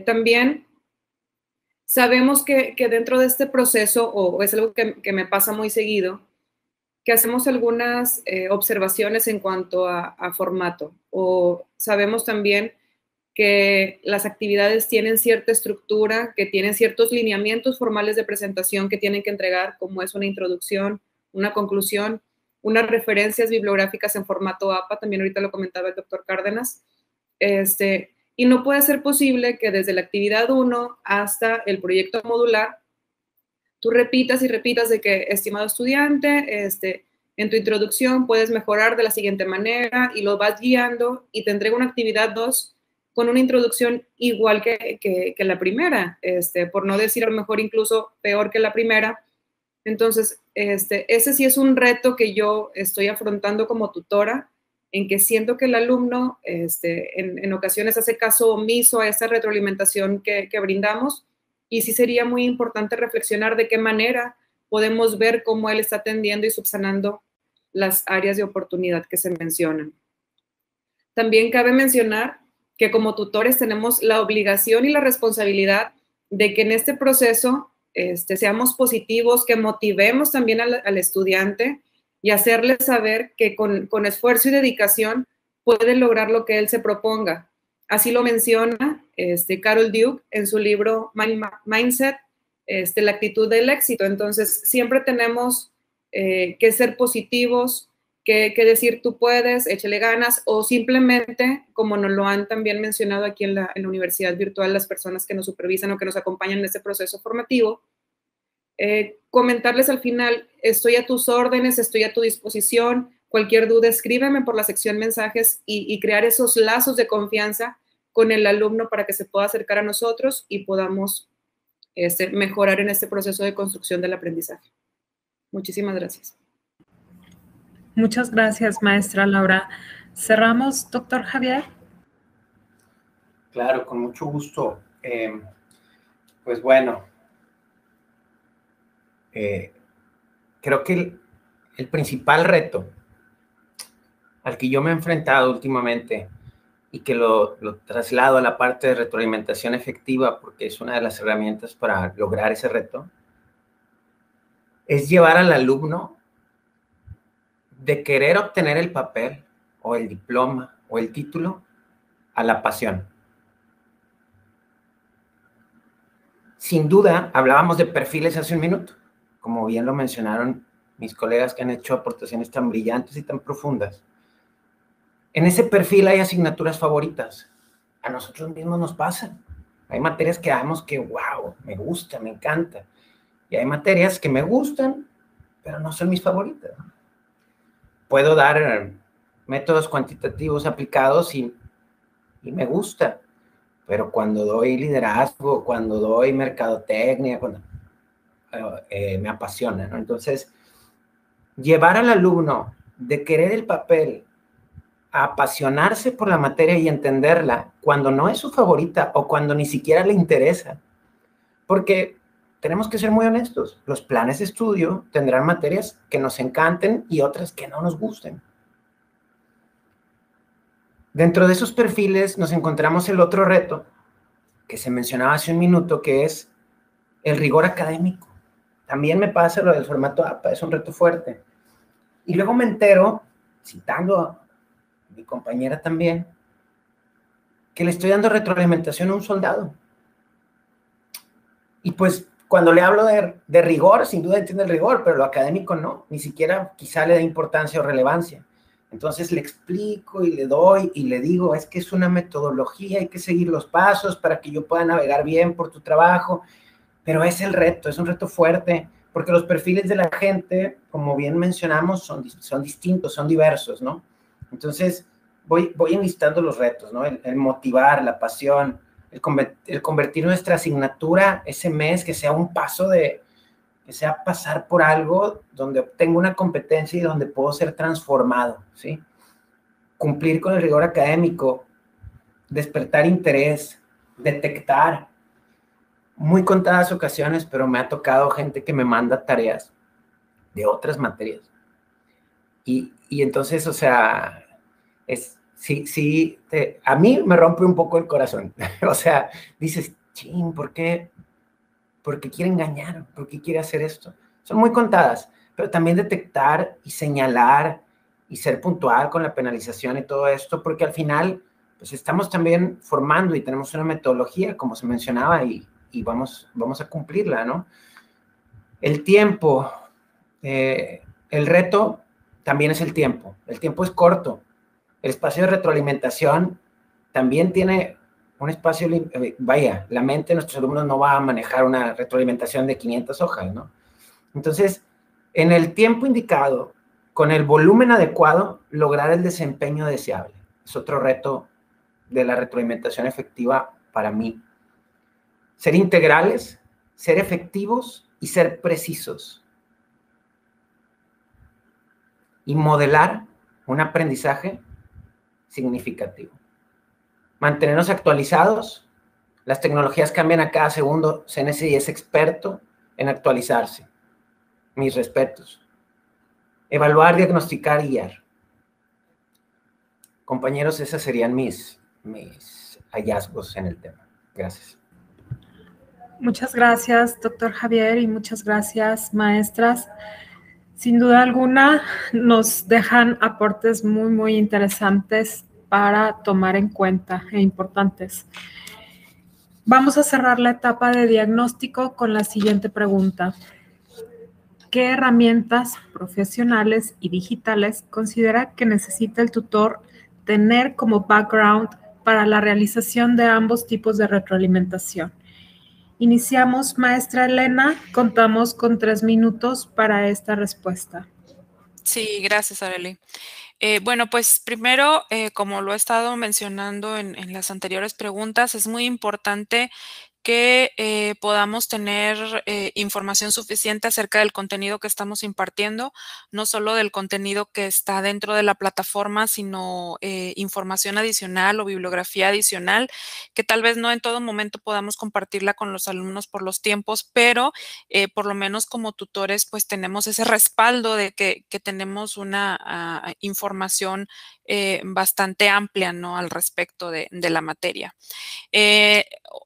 También sabemos que dentro de este proceso, o es algo que me pasa muy seguido, que hacemos algunas observaciones en cuanto a formato, o sabemos también que las actividades tienen cierta estructura, que tienen ciertos lineamientos formales de presentación que tienen que entregar, como es una introducción, una conclusión, unas referencias bibliográficas en formato APA, también ahorita lo comentaba el doctor Cárdenas, y no puede ser posible que desde la actividad 1 hasta el proyecto modular, tú repitas y repitas de que, estimado estudiante, en tu introducción puedes mejorar de la siguiente manera y lo vas guiando y te entrega una actividad 2 con una introducción igual que la primera, por no decir a lo mejor incluso peor que la primera. Entonces, ese sí es un reto que yo estoy afrontando como tutora, en que siento que el alumno en ocasiones hace caso omiso a esa retroalimentación que brindamos, y sí sería muy importante reflexionar de qué manera podemos ver cómo él está atendiendo y subsanando las áreas de oportunidad que se mencionan. También cabe mencionar que como tutores tenemos la obligación y la responsabilidad de que en este proceso seamos positivos, que motivemos también al estudiante y hacerle saber que con esfuerzo y dedicación puede lograr lo que él se proponga. Así lo menciona Carol Duke en su libro Mindset, la actitud del éxito. Entonces, siempre tenemos que ser positivos, que decir tú puedes, échale ganas, o simplemente, como nos lo han también mencionado aquí en la universidad virtual las personas que nos supervisan o que nos acompañan en este proceso formativo, comentarles al final, estoy a tus órdenes, estoy a tu disposición, cualquier duda escríbeme por la sección mensajes y crear esos lazos de confianza con el alumno para que se pueda acercar a nosotros y podamos mejorar en este proceso de construcción del aprendizaje. Muchísimas gracias. Muchas gracias, maestra Laura. ¿Cerramos, doctor Javier? Claro, con mucho gusto. Pues bueno, creo que el principal reto al que yo me he enfrentado últimamente y que lo traslado a la parte de retroalimentación efectiva, porque es una de las herramientas para lograr ese reto, es llevar al alumno de querer obtener el papel o el diploma o el título a la pasión. Sin duda, hablábamos de perfiles hace un minuto, como bien lo mencionaron mis colegas que han hecho aportaciones tan brillantes y tan profundas. En ese perfil hay asignaturas favoritas. A nosotros mismos nos pasa. Hay materias que damos que, wow, me gusta, me encanta. Y hay materias que me gustan, pero no son mis favoritas. Puedo dar métodos cuantitativos aplicados y y me gusta, pero cuando doy liderazgo, cuando doy mercadotecnia, me apasiona, ¿no? Entonces, llevar al alumno de querer el papel a apasionarse por la materia y entenderla cuando no es su favorita o cuando ni siquiera le interesa. Porque tenemos que ser muy honestos, los planes de estudio tendrán materias que nos encanten y otras que no nos gusten. Dentro de esos perfiles nos encontramos el otro reto que se mencionaba hace un minuto, que es el rigor académico. También me pasa lo del formato APA, es un reto fuerte. Y luego me entero, citando a mi compañera también, que le estoy dando retroalimentación a un soldado. Y pues cuando le hablo de rigor, sin duda entiende el rigor, pero lo académico no, ni siquiera quizá le da importancia o relevancia. Entonces le explico y le doy y le digo, es que es una metodología, hay que seguir los pasos para que yo pueda navegar bien por tu trabajo, pero es el reto, es un reto fuerte, porque los perfiles de la gente, como bien mencionamos, son distintos, son diversos, ¿no? Entonces voy enlistando los retos, ¿no? El motivar, la pasión, el convertir nuestra asignatura ese mes, que sea un paso que sea pasar por algo donde obtengo una competencia y donde puedo ser transformado, ¿sí? Cumplir con el rigor académico, despertar interés, detectar. Muy contadas ocasiones, pero me ha tocado gente que me manda tareas de otras materias. Y entonces, o sea, a mí me rompe un poco el corazón. O sea, dices, ching, ¿por qué? ¿Por qué quiere engañar? ¿Por qué quiere hacer esto? Son muy contadas, pero también detectar y señalar y ser puntual con la penalización y todo esto, porque al final, pues estamos también formando y tenemos una metodología, como se mencionaba, y vamos a cumplirla, ¿no? El tiempo, el reto también es el tiempo. El tiempo es corto. El espacio de retroalimentación también tiene un espacio, vaya, la mente de nuestros alumnos no va a manejar una retroalimentación de 500 hojas, ¿no? Entonces, en el tiempo indicado, con el volumen adecuado, lograr el desempeño deseable. Es otro reto de la retroalimentación efectiva para mí. Ser integrales, ser efectivos y ser precisos. Y modelar un aprendizaje significativo. Mantenernos actualizados. Las tecnologías cambian a cada segundo. CNCI es experto en actualizarse. Mis respetos. Evaluar, diagnosticar y guiar. Compañeros, esos serían mis hallazgos en el tema. Gracias. Muchas gracias, doctor Javier, y muchas gracias, maestras. Sin duda alguna, nos dejan aportes muy, muy interesantes para tomar en cuenta e importantes. Vamos a cerrar la etapa de diagnóstico con la siguiente pregunta. ¿Qué herramientas profesionales y digitales considera que necesita el tutor tener como background para la realización de ambos tipos de retroalimentación? Iniciamos, maestra Elena. Contamos con 3 minutos para esta respuesta. Sí, gracias, Arely. Bueno, pues primero, como lo he estado mencionando en las anteriores preguntas, es muy importante que podamos tener información suficiente acerca del contenido que estamos impartiendo, no solo del contenido que está dentro de la plataforma, sino información adicional o bibliografía adicional, que tal vez no en todo momento podamos compartirla con los alumnos por los tiempos, pero por lo menos como tutores, pues tenemos ese respaldo de que tenemos una información bastante amplia, ¿no?, al respecto de la materia.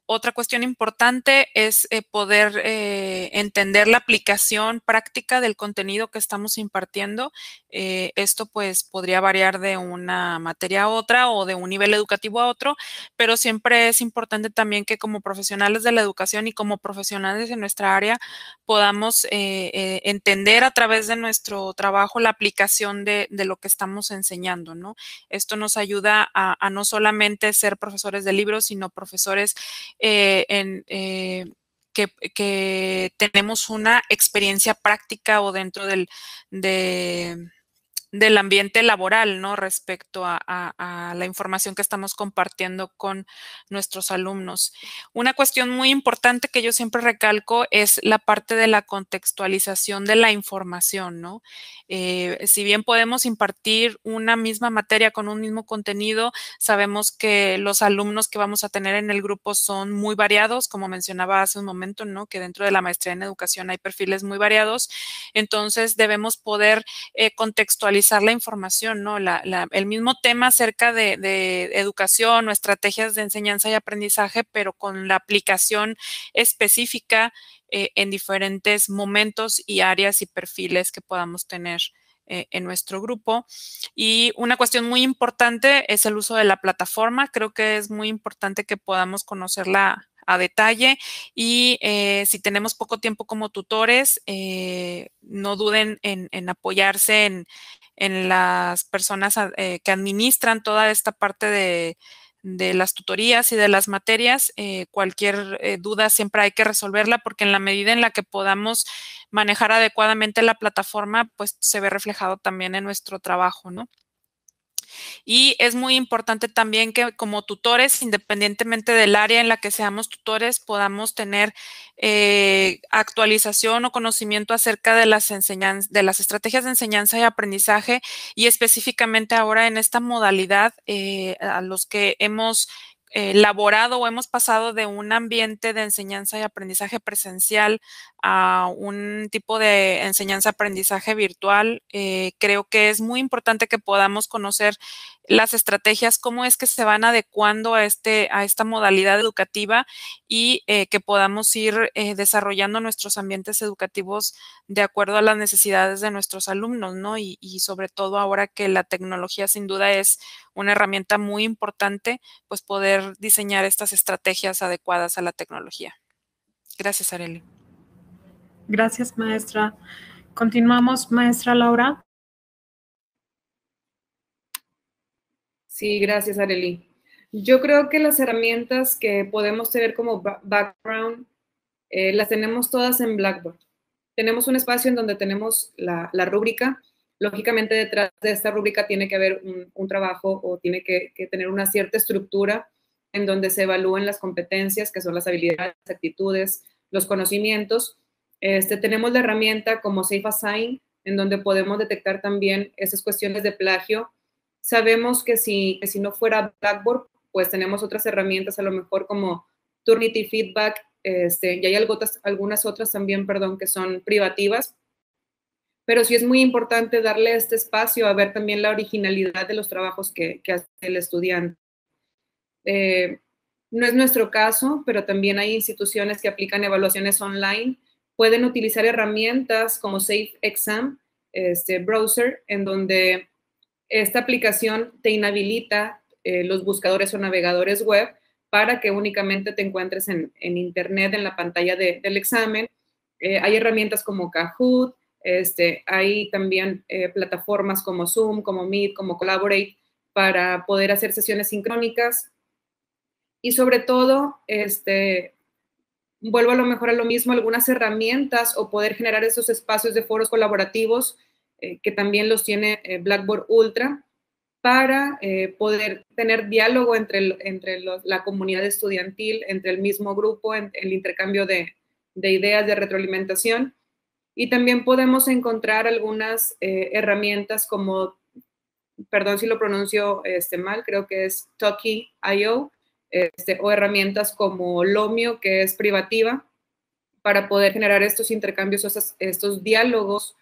Otra cuestión importante es poder entender la aplicación práctica del contenido que estamos impartiendo. Esto pues podría variar de una materia a otra o de un nivel educativo a otro, pero siempre es importante también que como profesionales de la educación y como profesionales de nuestra área podamos entender a través de nuestro trabajo la aplicación de lo que estamos enseñando, ¿no? Esto nos ayuda a no solamente ser profesores de libros, sino profesores que tenemos una experiencia práctica o dentro de del ambiente laboral, ¿no? Respecto a la información que estamos compartiendo con nuestros alumnos. Una cuestión muy importante que yo siempre recalco es la parte de la contextualización de la información, ¿no? Si bien podemos impartir una misma materia con un mismo contenido, sabemos que los alumnos que vamos a tener en el grupo son muy variados, como mencionaba hace un momento, ¿no? Que dentro de la maestría en educación hay perfiles muy variados, entonces debemos poder contextualizar la información, ¿no? El mismo tema acerca de educación o estrategias de enseñanza y aprendizaje, pero con la aplicación específica en diferentes momentos y áreas y perfiles que podamos tener en nuestro grupo. Y una cuestión muy importante es el uso de la plataforma. Creo que es muy importante que podamos conocerla a detalle y si tenemos poco tiempo como tutores, no duden en apoyarse en las personas que administran toda esta parte de las tutorías y de las materias. Cualquier duda siempre hay que resolverla, porque en la medida en la que podamos manejar adecuadamente la plataforma, pues se ve reflejado también en nuestro trabajo, ¿no? Y es muy importante también que como tutores, independientemente del área en la que seamos tutores, podamos tener actualización o conocimiento acerca de las estrategias de enseñanza y aprendizaje, y específicamente ahora en esta modalidad a los que hemos laborado o hemos pasado de un ambiente de enseñanza y aprendizaje presencial a un tipo de enseñanza-aprendizaje virtual. Creo que es muy importante que podamos conocer las estrategias, cómo es que se van adecuando a esta modalidad educativa y que podamos ir desarrollando nuestros ambientes educativos de acuerdo a las necesidades de nuestros alumnos, ¿no? Y sobre todo ahora que la tecnología sin duda es una herramienta muy importante, pues poder diseñar estas estrategias adecuadas a la tecnología. Gracias, Arely. Gracias, maestra. Continuamos, maestra Laura. Sí, gracias, Arely. Yo creo que las herramientas que podemos tener como background las tenemos todas en Blackboard. Tenemos un espacio en donde tenemos la rúbrica. Lógicamente, detrás de esta rúbrica tiene que haber un trabajo o tiene que tener una cierta estructura en donde se evalúen las competencias, que son las habilidades, las actitudes, los conocimientos. Tenemos la herramienta como Safe Assign, en donde podemos detectar también esas cuestiones de plagio. Sabemos que si no fuera Blackboard, pues tenemos otras herramientas, a lo mejor como Turnitin Feedback, y hay algunas otras también, perdón, que son privativas. Pero sí es muy importante darle este espacio a ver también la originalidad de los trabajos que hace el estudiante. No es nuestro caso, pero también hay instituciones que aplican evaluaciones online. Pueden utilizar herramientas como Safe Exam, browser, en donde esta aplicación te inhabilita los buscadores o navegadores web para que únicamente te encuentres en internet, en la pantalla del examen. Hay herramientas como Kahoot, hay también plataformas como Zoom, como Meet, como Collaborate, para poder hacer sesiones sincrónicas. Y sobre todo, vuelvo a lo mejor a lo mismo, algunas herramientas o poder generar esos espacios de foros colaborativos que también los tiene Blackboard Ultra, para poder tener diálogo entre la comunidad estudiantil, entre el mismo grupo, el intercambio de ideas, de retroalimentación. Y también podemos encontrar algunas herramientas como, perdón si lo pronuncio mal, creo que es Talkie.io, o herramientas como Lomio, que es privativa, para poder generar estos intercambios, estos diálogos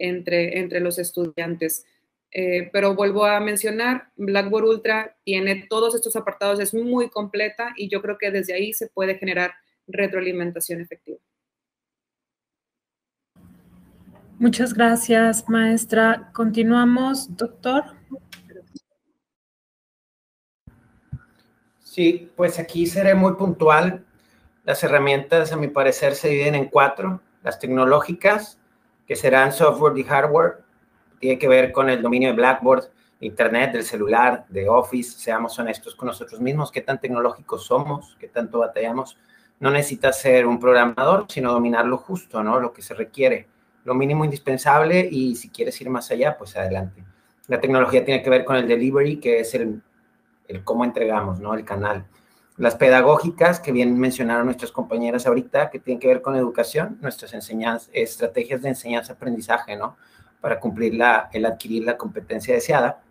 entre los estudiantes. Pero vuelvo a mencionar, Blackboard Ultra tiene todos estos apartados, es muy completa y yo creo que desde ahí se puede generar retroalimentación efectiva. Muchas gracias, maestra. Continuamos, doctor. Sí, pues aquí seré muy puntual. Las herramientas, a mi parecer, se dividen en 4. Las tecnológicas, que serán software y hardware. Tiene que ver con el dominio de Blackboard, Internet, del celular, de Office. Seamos honestos con nosotros mismos. ¿Qué tan tecnológicos somos? ¿Qué tanto batallamos? No necesitas ser un programador, sino dominar lo justo, ¿no? Lo que se requiere. Lo mínimo indispensable, y si quieres ir más allá, pues adelante. La tecnología tiene que ver con el delivery, que es el cómo entregamos, ¿no? El canal. Las pedagógicas, que bien mencionaron nuestras compañeras ahorita, que tienen que ver con educación, nuestras estrategias de enseñanza-aprendizaje, ¿no? Para cumplir el adquirir la competencia deseada.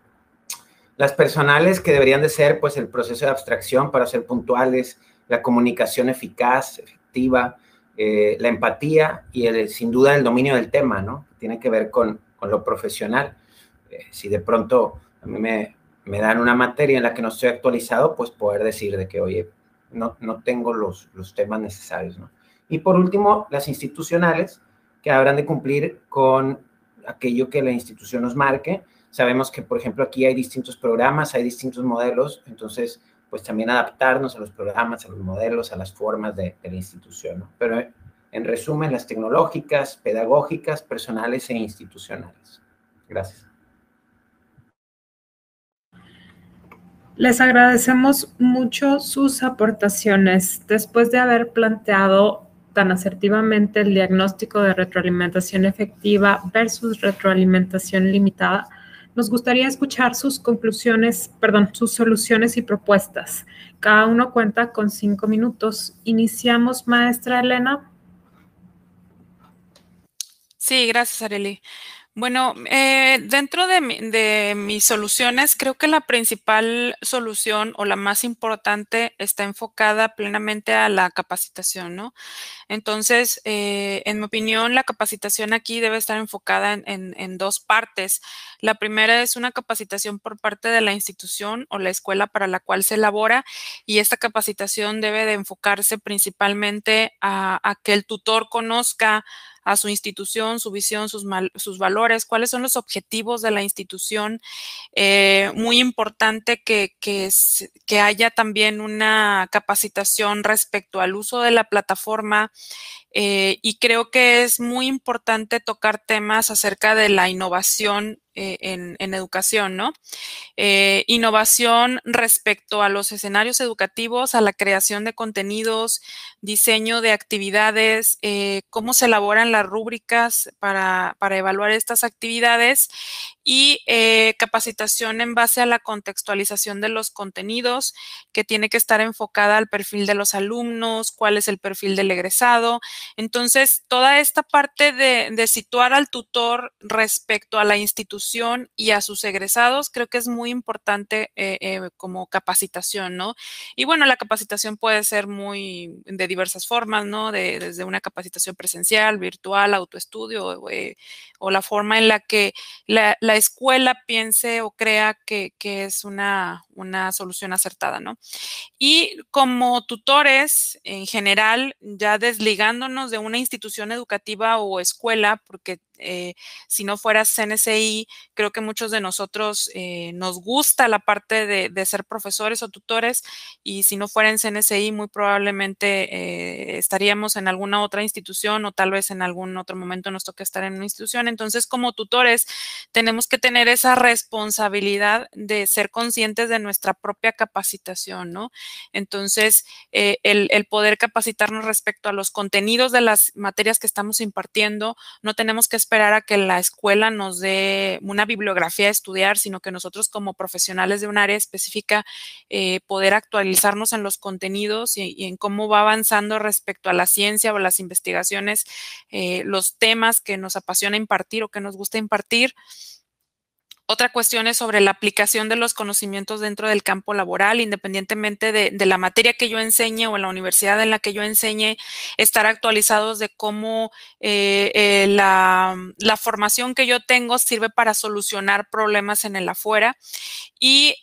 Las personales, que deberían de ser, pues, el proceso de abstracción para ser puntuales, la comunicación eficaz, efectiva, la empatía y, sin duda, el dominio del tema, ¿no? Tiene que ver con lo profesional. Si de pronto a mí me dan una materia en la que no estoy actualizado, pues poder decir de que, oye, no tengo los temas necesarios, ¿no? Y por último, las institucionales, que habrán de cumplir con aquello que la institución nos marque. Sabemos que, por ejemplo, aquí hay distintos programas, hay distintos modelos, entonces, pues también adaptarnos a los programas, a los modelos, a las formas de la institución, ¿no? Pero en resumen, las tecnológicas, pedagógicas, personales e institucionales. Gracias. Les agradecemos mucho sus aportaciones. Después de haber planteado tan asertivamente el diagnóstico de retroalimentación efectiva versus retroalimentación limitada, nos gustaría escuchar sus conclusiones, sus soluciones y propuestas. Cada uno cuenta con 5 minutos. Iniciamos, maestra Elena. Sí, gracias, Arely. Bueno, dentro de mis soluciones, creo que la principal solución o la más importante está enfocada plenamente a la capacitación, ¿no? Entonces, en mi opinión, la capacitación aquí debe estar enfocada en dos partes. La primera es una capacitación por parte de la institución o la escuela para la cual se elabora, y esta capacitación debe de enfocarse principalmente a que el tutor conozca a su institución, su visión, sus valores, cuáles son los objetivos de la institución. Muy importante que haya también una capacitación respecto al uso de la plataforma, y creo que es muy importante tocar temas acerca de la innovación en educación, ¿no? Innovación respecto a los escenarios educativos, a la creación de contenidos, diseño de actividades, cómo se elaboran las rúbricas para evaluar estas actividades, y capacitación en base a la contextualización de los contenidos, que tiene que estar enfocada al perfil de los alumnos, cuál es el perfil del egresado. Entonces, toda esta parte de situar al tutor respecto a la institución y a sus egresados, creo que es muy importante como capacitación, ¿no? Y bueno, la capacitación puede ser muy de diversas formas, ¿no? Desde una capacitación presencial, virtual, autoestudio, o la forma en la que la escuela piense o crea que es una solución acertada, ¿no? Y como tutores, en general, ya desligándonos de una institución educativa o escuela, porque si no fuera CNCI, creo que muchos de nosotros nos gusta la parte de ser profesores o tutores, y si no fuera en CNCI, muy probablemente estaríamos en alguna otra institución, o tal vez en algún otro momento nos toque estar en una institución. Entonces, como tutores, tenemos que tener esa responsabilidad de ser conscientes de nuestra propia capacitación, ¿no? Entonces, el poder capacitarnos respecto a los contenidos de las materias que estamos impartiendo, no tenemos que esperar a que la escuela nos dé una bibliografía a estudiar, sino que nosotros, como profesionales de un área específica, poder actualizarnos en los contenidos y en cómo va avanzando respecto a la ciencia o las investigaciones, los temas que nos apasiona impartir o que nos gusta impartir. Otra cuestión es sobre la aplicación de los conocimientos dentro del campo laboral, independientemente de la materia que yo enseñe o en la universidad en la que yo enseñe, estar actualizados de cómo la formación que yo tengo sirve para solucionar problemas en el afuera. Y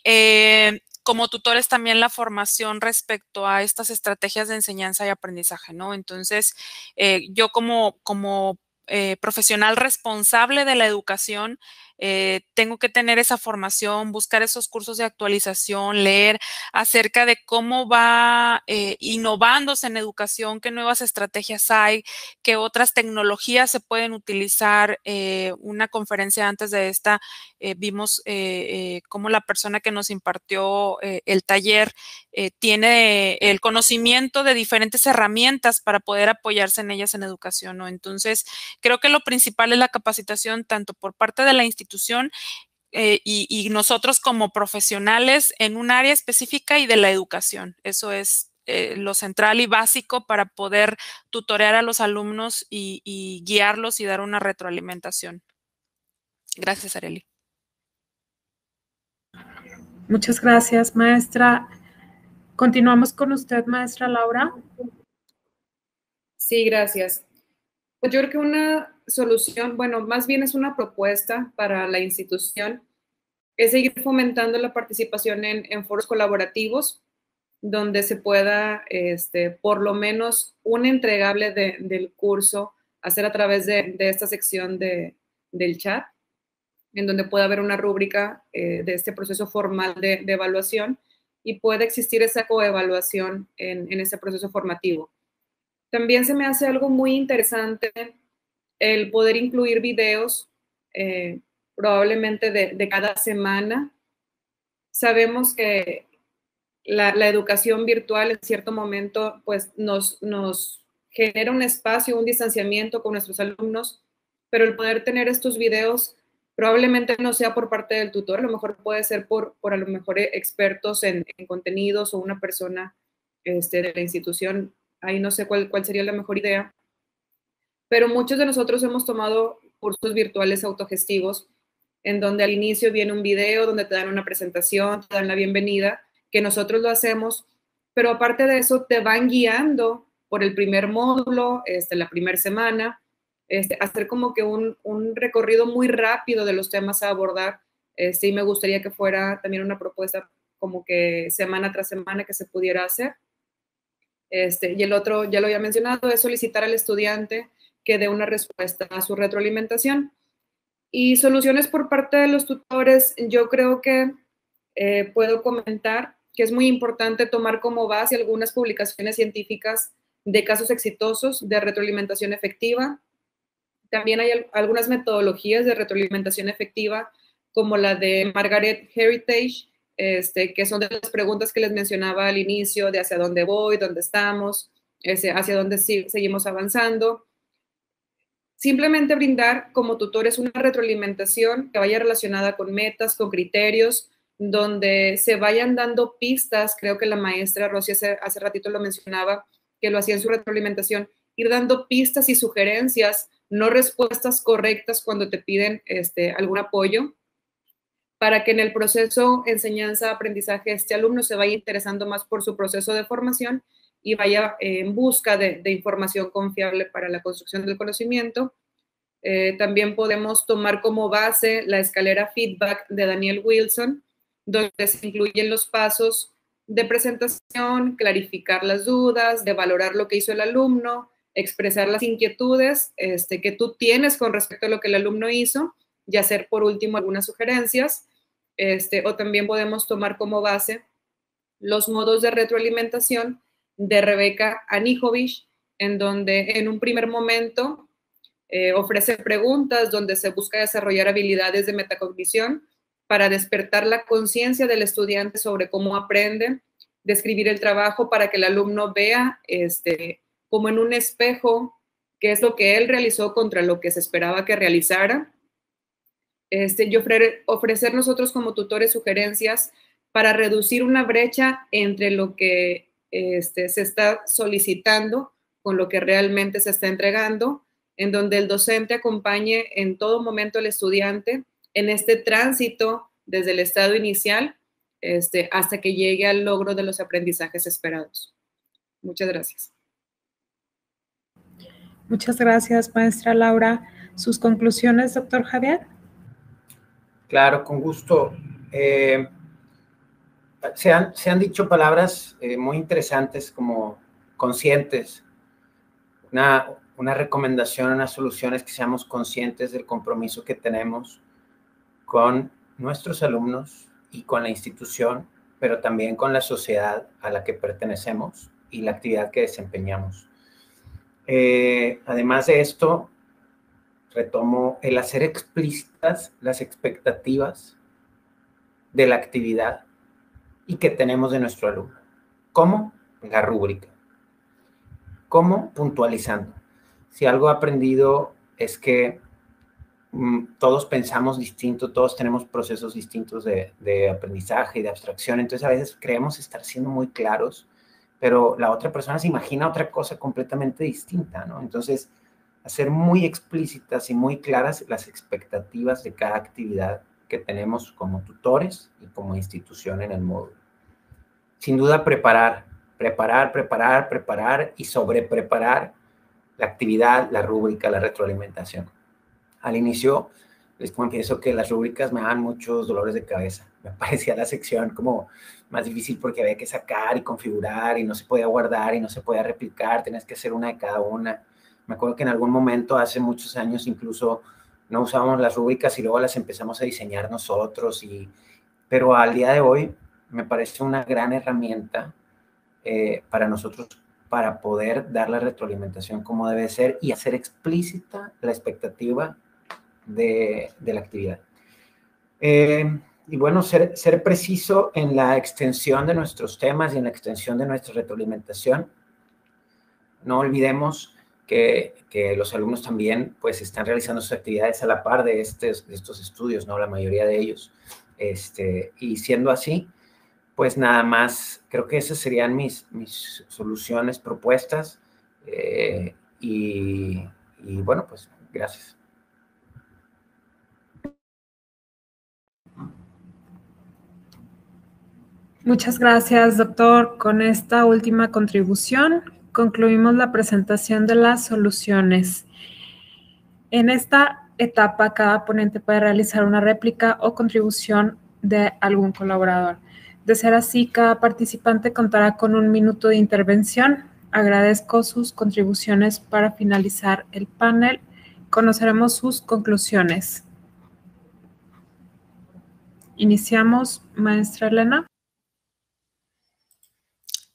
como tutores también la formación respecto a estas estrategias de enseñanza y aprendizaje, ¿no? Entonces, yo como profesional responsable de la educación, tengo que tener esa formación, buscar esos cursos de actualización, leer acerca de cómo va innovándose en educación, qué nuevas estrategias hay, qué otras tecnologías se pueden utilizar. Una conferencia antes de esta, vimos cómo la persona que nos impartió el taller tiene el conocimiento de diferentes herramientas para poder apoyarse en ellas en educación, ¿no? Entonces, creo que lo principal es la capacitación tanto por parte de la institución y nosotros como profesionales en un área específica y de la educación. Eso es lo central y básico para poder tutorear a los alumnos y guiarlos y dar una retroalimentación. Gracias, Arely. Muchas gracias, maestra. Continuamos con usted, maestra Laura. Sí, gracias. Pues yo creo que una solución, bueno, más bien es una propuesta para la institución, es seguir fomentando la participación en foros colaborativos donde se pueda, por lo menos un entregable del curso hacer a través de esta sección del chat, en donde pueda haber una rúbrica de este proceso formal de evaluación y puede existir esa coevaluación en ese proceso formativo. También se me hace algo muy interesante el poder incluir videos probablemente de cada semana. Sabemos que la educación virtual en cierto momento pues nos genera un espacio, un distanciamiento con nuestros alumnos, pero el poder tener estos videos probablemente no sea por parte del tutor, a lo mejor puede ser por a lo mejor expertos en contenidos o una persona de la institución. Ahí no sé cuál sería la mejor idea, pero muchos de nosotros hemos tomado cursos virtuales autogestivos en donde al inicio viene un video donde te dan una presentación, te dan la bienvenida, que nosotros lo hacemos, pero aparte de eso te van guiando por el primer módulo, la primera semana, hacer como que un recorrido muy rápido de los temas a abordar, y me gustaría que fuera también una propuesta como que semana tras semana que se pudiera hacer. Y el otro, ya lo había mencionado, es solicitar al estudiante que dé una respuesta a su retroalimentación. Y soluciones por parte de los tutores, yo creo que puedo comentar que es muy importante tomar como base algunas publicaciones científicas de casos exitosos de retroalimentación efectiva. También hay algunas metodologías de retroalimentación efectiva, como la de Margaret Heritage, que son de las preguntas que les mencionaba al inicio, de hacia dónde voy, dónde estamos, hacia dónde seguimos avanzando. Simplemente brindar como tutores una retroalimentación que vaya relacionada con metas, con criterios, donde se vayan dando pistas. Creo que la maestra Rosy hace ratito lo mencionaba, que lo hacía en su retroalimentación, ir dando pistas y sugerencias, no respuestas correctas cuando te piden algún apoyo, para que en el proceso enseñanza-aprendizaje este alumno se vaya interesando más por su proceso de formación y vaya en busca de información confiable para la construcción del conocimiento. También podemos tomar como base la escalera feedback de Daniel Wilson, donde se incluyen los pasos de presentación, clarificar las dudas, de valorar lo que hizo el alumno, expresar las inquietudes que tú tienes con respecto a lo que el alumno hizo y hacer por último algunas sugerencias. O también podemos tomar como base los modos de retroalimentación de Rebeca Anijovic, en donde en un primer momento ofrece preguntas donde se busca desarrollar habilidades de metacognición para despertar la conciencia del estudiante sobre cómo aprende, describir el trabajo para que el alumno vea como en un espejo qué es lo que él realizó contra lo que se esperaba que realizara. Y ofrecer nosotros como tutores sugerencias para reducir una brecha entre lo que se está solicitando con lo que realmente se está entregando, en donde el docente acompañe en todo momento al estudiante en este tránsito desde el estado inicial hasta que llegue al logro de los aprendizajes esperados. Muchas gracias. Muchas gracias, maestra Laura. ¿Sus conclusiones, doctor Javier? Claro, con gusto. Se han dicho palabras muy interesantes como conscientes. Una recomendación, unas soluciones que seamos conscientes del compromiso que tenemos con nuestros alumnos y con la institución, pero también con la sociedad a la que pertenecemos y la actividad que desempeñamos. Además de esto, retomo el hacer explícitas las expectativas de la actividad y que tenemos de nuestro alumno. ¿Cómo? La rúbrica. ¿Cómo? Puntualizando. Si algo he aprendido es que todos pensamos distinto, todos tenemos procesos distintos de aprendizaje y de abstracción, entonces a veces creemos estar siendo muy claros, pero la otra persona se imagina otra cosa completamente distinta, ¿no? Entonces, hacer muy explícitas y muy claras las expectativas de cada actividad que tenemos como tutores y como institución en el módulo. Sin duda, preparar y sobrepreparar la actividad, la rúbrica, la retroalimentación. Al inicio, les confieso que las rúbricas me daban muchos dolores de cabeza. Me parecía la sección como más difícil porque había que sacar y configurar y no se podía guardar y no se podía replicar, tenías que hacer una de cada una. Me acuerdo que en algún momento, hace muchos años, incluso no usábamos las rúbricas y luego las empezamos a diseñar nosotros. Pero al día de hoy me parece una gran herramienta para nosotros para poder dar la retroalimentación como debe ser y hacer explícita la expectativa de la actividad. Y bueno, ser preciso en la extensión de nuestros temas y en la extensión de nuestra retroalimentación. No olvidemos que los alumnos también pues están realizando sus actividades a la par de estos estudios, ¿no? La mayoría de ellos. Y siendo así, pues nada más, creo que esas serían mis soluciones propuestas. Y bueno, pues gracias. Muchas gracias, doctor. Con esta última contribución concluimos la presentación de las soluciones. En esta etapa, cada ponente puede realizar una réplica o contribución de algún colaborador. De ser así, cada participante contará con 1 minuto de intervención. Agradezco sus contribuciones. Para finalizar el panel, conoceremos sus conclusiones. Iniciamos, maestra Elena.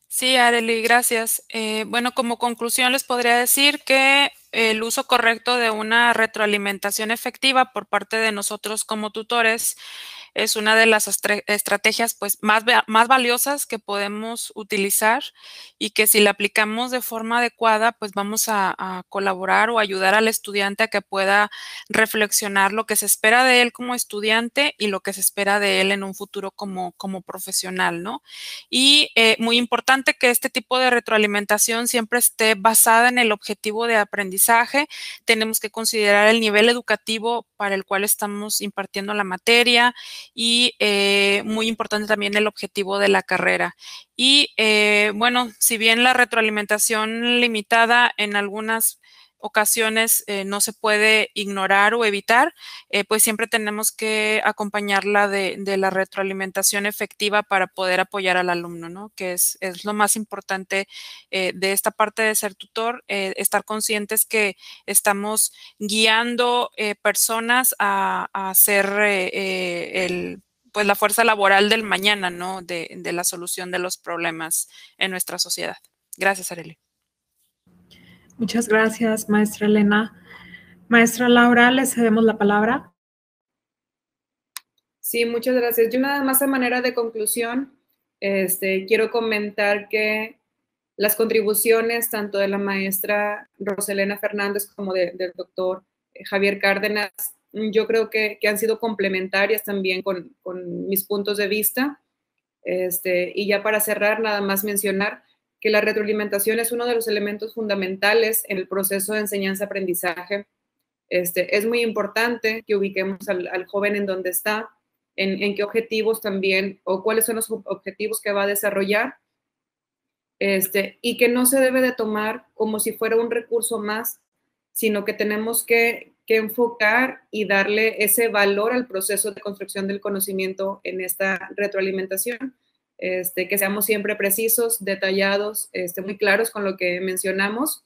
Sí, Arely, gracias. Bueno, como conclusión les podría decir que el uso correcto de una retroalimentación efectiva por parte de nosotros como tutores es una de las estrategias pues, más valiosas que podemos utilizar y que si la aplicamos de forma adecuada, pues vamos a colaborar o ayudar al estudiante a que pueda reflexionar lo que se espera de él como estudiante y lo que se espera de él en un futuro como profesional, ¿no? Y muy importante que este tipo de retroalimentación siempre esté basada en el objetivo de aprendizaje. Tenemos que considerar el nivel educativo para el cual estamos impartiendo la materia y muy importante también el objetivo de la carrera. Y bueno, si bien la retroalimentación limitada en algunas ocasiones no se puede ignorar o evitar, pues siempre tenemos que acompañarla de la retroalimentación efectiva para poder apoyar al alumno, ¿no? Que es lo más importante de esta parte de ser tutor, estar conscientes que estamos guiando personas a ser pues la fuerza laboral del mañana, ¿no? De la solución de los problemas en nuestra sociedad. Gracias, Arely. Muchas gracias, maestra Elena. Maestra Laura, le cedemos la palabra. Sí, muchas gracias. Yo nada más a manera de conclusión, quiero comentar que las contribuciones tanto de la maestra Roselena Fernández como del doctor Javier Cárdenas, yo creo que han sido complementarias también con mis puntos de vista. Y ya para cerrar, nada más mencionar que la retroalimentación es uno de los elementos fundamentales en el proceso de enseñanza-aprendizaje. Es muy importante que ubiquemos al joven en donde está, en qué objetivos también, o cuáles son los objetivos que va a desarrollar, y que no se debe de tomar como si fuera un recurso más, sino que tenemos que enfocar y darle ese valor al proceso de construcción del conocimiento en esta retroalimentación. Que seamos siempre precisos, detallados, muy claros con lo que mencionamos,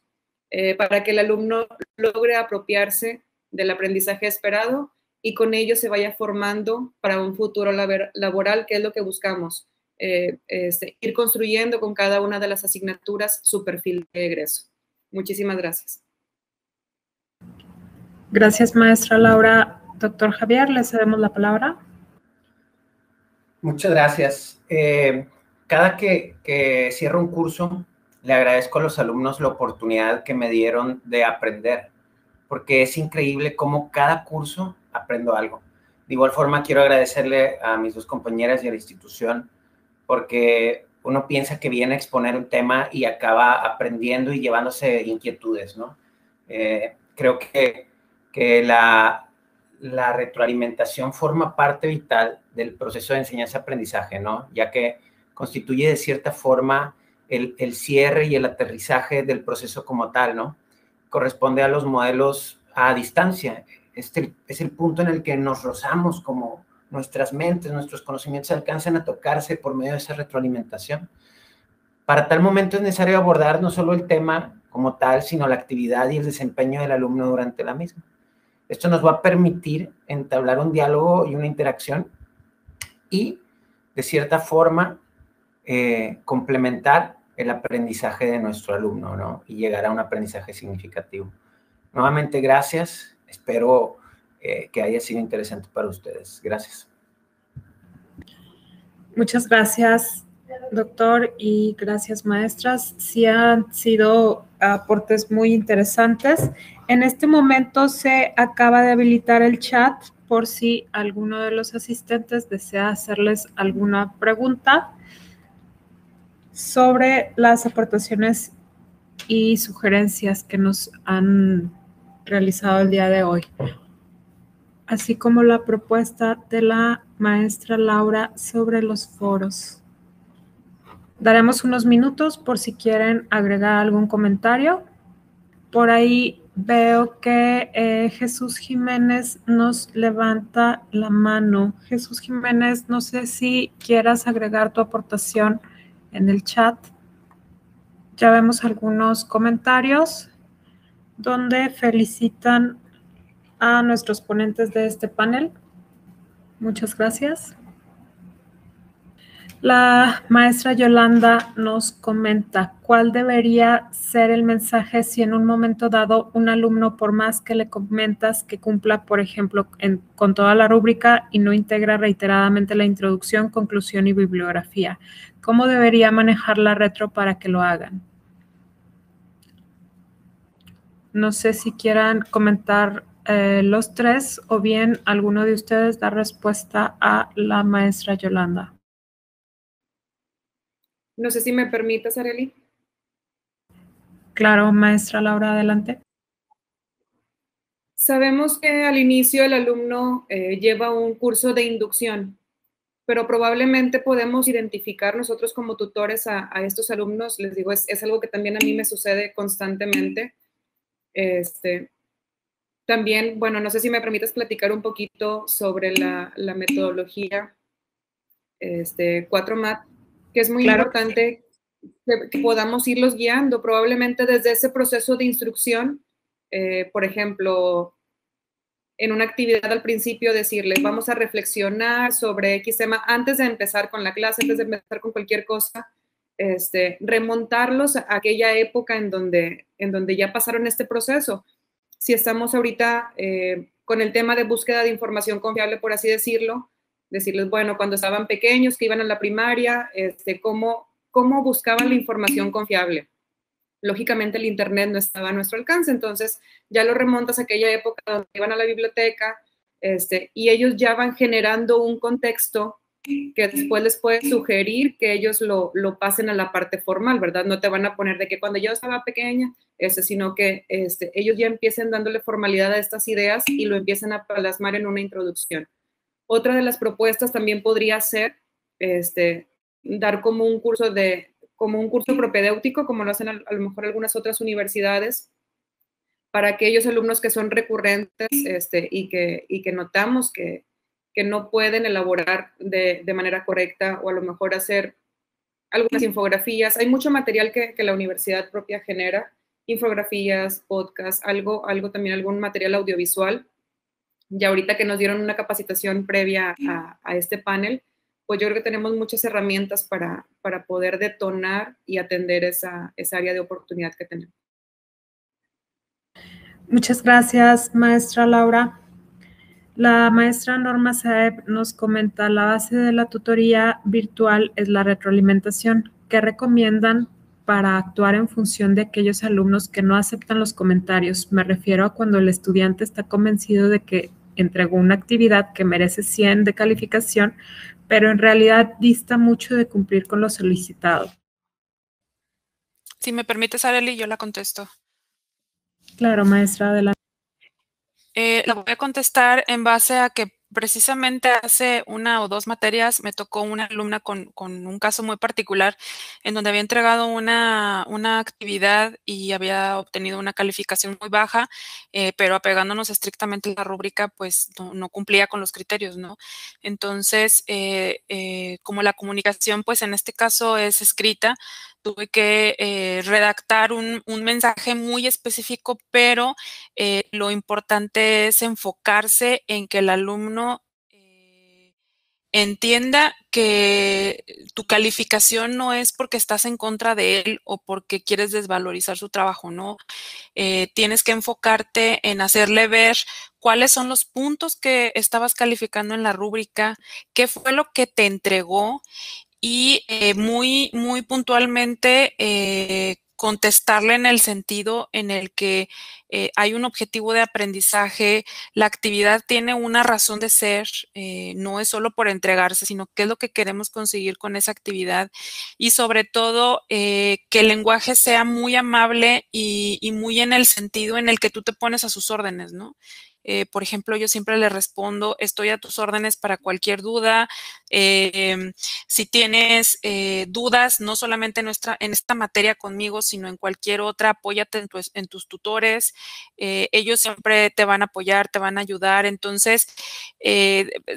para que el alumno logre apropiarse del aprendizaje esperado y con ello se vaya formando para un futuro laboral, que es lo que buscamos, ir construyendo con cada una de las asignaturas su perfil de egreso. Muchísimas gracias. Gracias, maestra Laura. Doctor Javier, le cedemos la palabra. Muchas gracias. Cada que cierro un curso, le agradezco a los alumnos la oportunidad que me dieron de aprender, porque es increíble cómo cada curso aprendo algo. De igual forma, quiero agradecerle a mis dos compañeras y a la institución, porque uno piensa que viene a exponer un tema y acaba aprendiendo y llevándose inquietudes, ¿no? Creo que la retroalimentación forma parte vital del proceso de enseñanza-aprendizaje, ¿no? Ya que constituye de cierta forma el cierre y el aterrizaje del proceso como tal, ¿no? Corresponde a los modelos a distancia. Es el punto en el que nos rozamos, como nuestras mentes, nuestros conocimientos alcanzan a tocarse por medio de esa retroalimentación. Para tal momento es necesario abordar no solo el tema como tal, sino la actividad y el desempeño del alumno durante la misma. Esto nos va a permitir entablar un diálogo y una interacción y, de cierta forma, complementar el aprendizaje de nuestro alumno, ¿no? Y llegar a un aprendizaje significativo. Nuevamente, gracias. Espero que haya sido interesante para ustedes. Gracias. Muchas gracias, doctor, y gracias, maestras. Sí han sido aportes muy interesantes. En este momento se acaba de habilitar el chat por si alguno de los asistentes desea hacerles alguna pregunta sobre las aportaciones y sugerencias que nos han realizado el día de hoy, así como la propuesta de la maestra Laura sobre los foros. Daremos unos minutos por si quieren agregar algún comentario. Por ahí veo que Jesús Jiménez nos levanta la mano. Jesús Jiménez, no sé si quieras agregar tu aportación en el chat. Ya vemos algunos comentarios donde felicitan a nuestros ponentes de este panel. Muchas gracias. La maestra Yolanda nos comenta cuál debería ser el mensaje si en un momento dado un alumno, por más que le comentas que cumpla, por ejemplo, con toda la rúbrica y no integra reiteradamente la introducción, conclusión y bibliografía. ¿Cómo debería manejar la retro para que lo hagan? No sé si quieran comentar los tres o bien alguno de ustedes da respuesta a la maestra Yolanda. No sé si me permitas, Arely. Claro, maestra Laura, adelante. Sabemos que al inicio el alumno lleva un curso de inducción, pero probablemente podemos identificar nosotros como tutores a estos alumnos. Les digo, es algo que también a mí me sucede constantemente. También, bueno, no sé si me permites platicar un poquito sobre la metodología 4MAT, que es muy importante que podamos irlos guiando, probablemente desde ese proceso de instrucción. Por ejemplo, en una actividad al principio decirles, vamos a reflexionar sobre X tema antes de empezar con la clase, antes de empezar con cualquier cosa, remontarlos a aquella época en donde ya pasaron este proceso. Si estamos ahorita con el tema de búsqueda de información confiable, por así decirlo, decirles, bueno, cuando estaban pequeños, que iban a la primaria, cómo buscaban la información confiable. Lógicamente el internet no estaba a nuestro alcance, entonces ya lo remontas a aquella época donde iban a la biblioteca y ellos ya van generando un contexto que después les puede sugerir que ellos lo pasen a la parte formal, ¿verdad? No te van a poner de que cuando yo estaba pequeña, sino que ellos ya empiecen dándole formalidad a estas ideas y lo empiecen a plasmar en una introducción. Otra de las propuestas también podría ser dar como un curso propedéutico, como lo hacen a lo mejor algunas otras universidades, para aquellos alumnos que son recurrentes y que notamos que no pueden elaborar de manera correcta o a lo mejor hacer algunas infografías. Hay mucho material que la universidad propia genera, infografías, podcasts, algo también, algún material audiovisual. Ya ahorita que nos dieron una capacitación previa a este panel, pues yo creo que tenemos muchas herramientas para poder detonar y atender esa área de oportunidad que tenemos. Muchas gracias, maestra Laura. La maestra Norma Saeb nos comenta, la base de la tutoría virtual es la retroalimentación. ¿Qué recomiendan para actuar en función de aquellos alumnos que no aceptan los comentarios. Me refiero a cuando el estudiante está convencido de que entregó una actividad que merece 100 de calificación, pero en realidad dista mucho de cumplir con lo solicitado. Si me permites, Arely, yo la contesto. Claro, maestra, adelante. La voy a contestar en base a que precisamente hace 1 o 2 materias me tocó una alumna con un caso muy particular en donde había entregado una actividad y había obtenido una calificación muy baja, pero apegándonos estrictamente a la rúbrica, pues no cumplía con los criterios, ¿no? Entonces, como la comunicación, pues en este caso es escrita, tuve que redactar un mensaje muy específico, pero lo importante es enfocarse en que el alumno entienda que tu calificación no es porque estás en contra de él o porque quieres desvalorizar su trabajo, ¿no? Tienes que enfocarte en hacerle ver cuáles son los puntos que estabas calificando en la rúbrica, qué fue lo que te entregó y muy puntualmente contestarle en el sentido en el que hay un objetivo de aprendizaje, la actividad tiene una razón de ser, no es solo por entregarse, sino qué es lo que queremos conseguir con esa actividad y sobre todo que el lenguaje sea muy amable y muy en el sentido en el que tú te pones a sus órdenes, ¿no? Por ejemplo, yo siempre le respondo, estoy a tus órdenes para cualquier duda. Si tienes dudas, no solamente en esta materia conmigo, sino en cualquier otra, apóyate en tus tutores. Ellos siempre te van a apoyar, te van a ayudar. Entonces,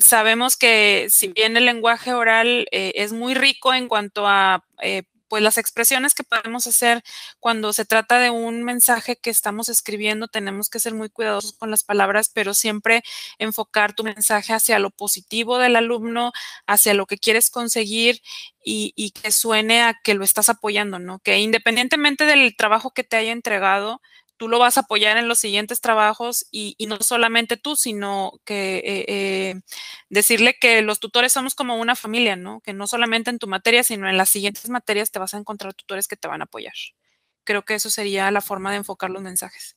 sabemos que si bien el lenguaje oral es muy rico en cuanto a pues las expresiones que podemos hacer cuando se trata de un mensaje que estamos escribiendo, tenemos que ser muy cuidadosos con las palabras, pero siempre enfocar tu mensaje hacia lo positivo del alumno, hacia lo que quieres conseguir y que suene a que lo estás apoyando, ¿no? Que independientemente del trabajo que te haya entregado, tú lo vas a apoyar en los siguientes trabajos y no solamente tú, sino que decirle que los tutores somos como una familia, ¿no? Que no solamente en tu materia, sino en las siguientes materias te vas a encontrar tutores que te van a apoyar. Creo que eso sería la forma de enfocar los mensajes.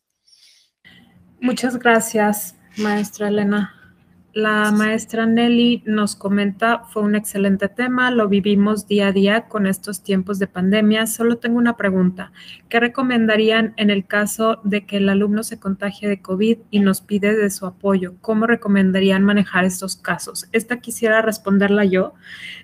Muchas gracias, maestra Elena. La maestra Nelly nos comenta, fue un excelente tema, lo vivimos día a día con estos tiempos de pandemia. Solo tengo una pregunta. ¿Qué recomendarían en el caso de que el alumno se contagie de COVID y nos pide de su apoyo? ¿Cómo recomendarían manejar estos casos? Esta quisiera responderla yo.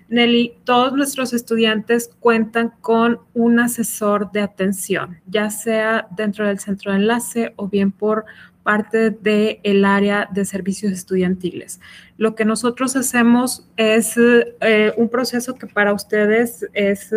Nelly, todos nuestros estudiantes cuentan con un asesor de atención, ya sea dentro del centro de enlace o bien por parte del área de servicios estudiantiles. Lo que nosotros hacemos es un proceso que para ustedes es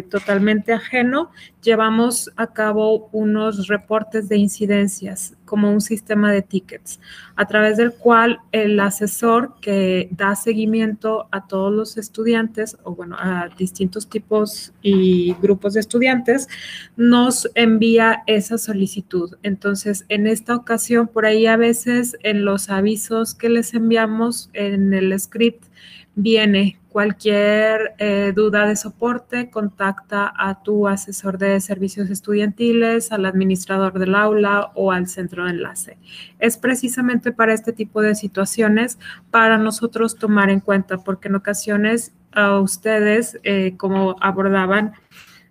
totalmente ajeno. Llevamos a cabo unos reportes de incidencias como un sistema de tickets, a través del cual el asesor que da seguimiento a todos los estudiantes, o bueno, a distintos tipos y grupos de estudiantes, nos envía esa solicitud. Entonces, en esta ocasión, por ahí a veces en los avisos que les enviamos en el script, viene cualquier duda de soporte, contacta a tu asesor de servicios estudiantiles, al administrador del aula o al centro de enlace. Es precisamente para este tipo de situaciones para nosotros tomar en cuenta, porque en ocasiones a ustedes, como abordaban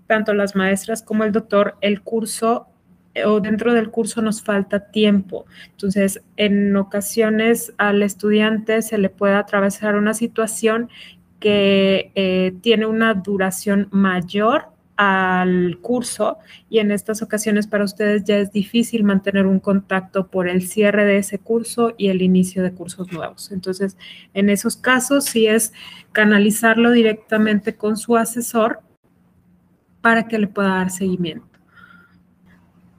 tanto las maestras como el doctor, el curso o dentro del curso nos falta tiempo. Entonces, en ocasiones al estudiante se le puede atravesar una situación que tiene una duración mayor al curso y en estas ocasiones para ustedes ya es difícil mantener un contacto por el cierre de ese curso y el inicio de cursos nuevos. Entonces, en esos casos sí es canalizarlo directamente con su asesor para que le pueda dar seguimiento.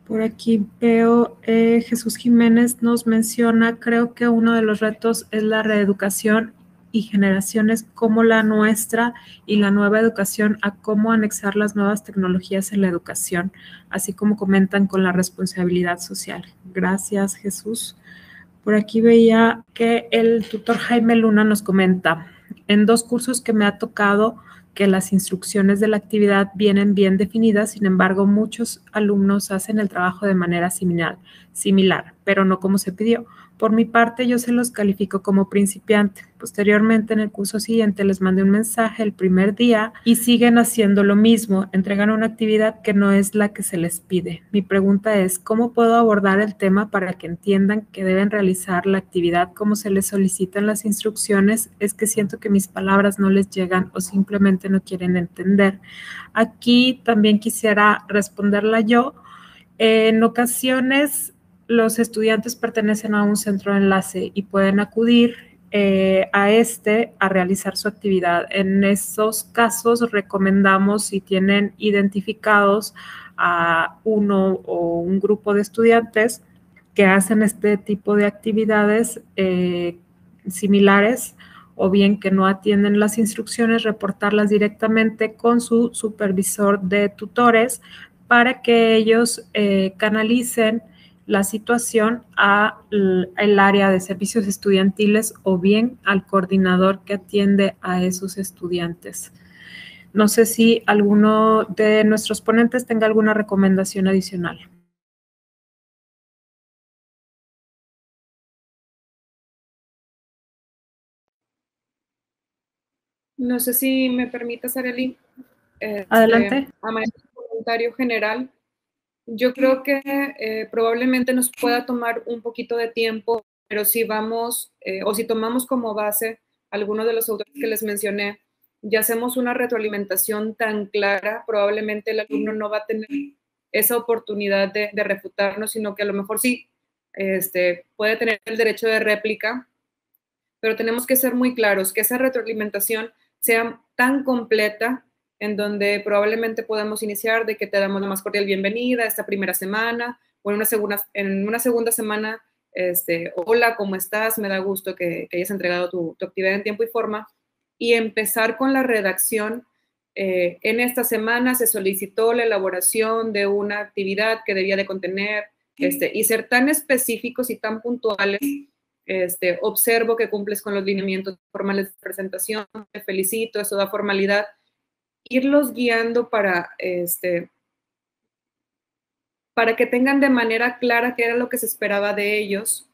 Por aquí veo, Jesús Jiménez nos menciona, creo que uno de los retos es la reeducación y generaciones como la nuestra y la nueva educación a cómo anexar las nuevas tecnologías en la educación, así como comentan con la responsabilidad social. Gracias, Jesús. Por aquí veía que el tutor Jaime Luna nos comenta, En 2 cursos que me ha tocado que las instrucciones de la actividad vienen bien definidas, sin embargo, muchos alumnos hacen el trabajo de manera similar, pero no como se pidió. Por mi parte, yo se los califico como principiante. Posteriormente, en el curso siguiente, les mandé un mensaje el primer día y siguen haciendo lo mismo, entregan una actividad que no es la que se les pide. Mi pregunta es, ¿cómo puedo abordar el tema para que entiendan que deben realizar la actividad como se les solicitan las instrucciones? Es que siento que mis palabras no les llegan o simplemente no quieren entender. Aquí también quisiera responderla yo. En ocasiones, los estudiantes pertenecen a un centro de enlace y pueden acudir a realizar su actividad. En esos casos recomendamos, si tienen identificados a uno o un grupo de estudiantes que hacen este tipo de actividades similares o bien que no atienden las instrucciones, reportarlas directamente con su supervisor de tutores para que ellos canalicen la situación al área de servicios estudiantiles o bien al coordinador que atiende a esos estudiantes. No sé si alguno de nuestros ponentes tenga alguna recomendación adicional. No sé si me permitas, Arely. Adelante. A manera de comentario general, yo creo que probablemente nos pueda tomar un poquito de tiempo, pero si vamos o si tomamos como base algunos de los autores que les mencioné, ya hacemos una retroalimentación tan clara, probablemente el alumno no va a tener esa oportunidad de refutarnos, sino que a lo mejor sí puede tener el derecho de réplica, pero tenemos que ser muy claros, que esa retroalimentación sea tan completa en donde probablemente podamos iniciar de que te damos la más cordial bienvenida esta primera semana, o en una segunda semana, hola, ¿cómo estás? Me da gusto que hayas entregado tu actividad en tiempo y forma, y empezar con la redacción. En esta semana se solicitó la elaboración de una actividad que debía de contener, y ser tan específicos y tan puntuales. Observo que cumples con los lineamientos formales de presentación, te felicito, eso da formalidad. Irlos guiando para que tengan de manera clara qué era lo que se esperaba de ellos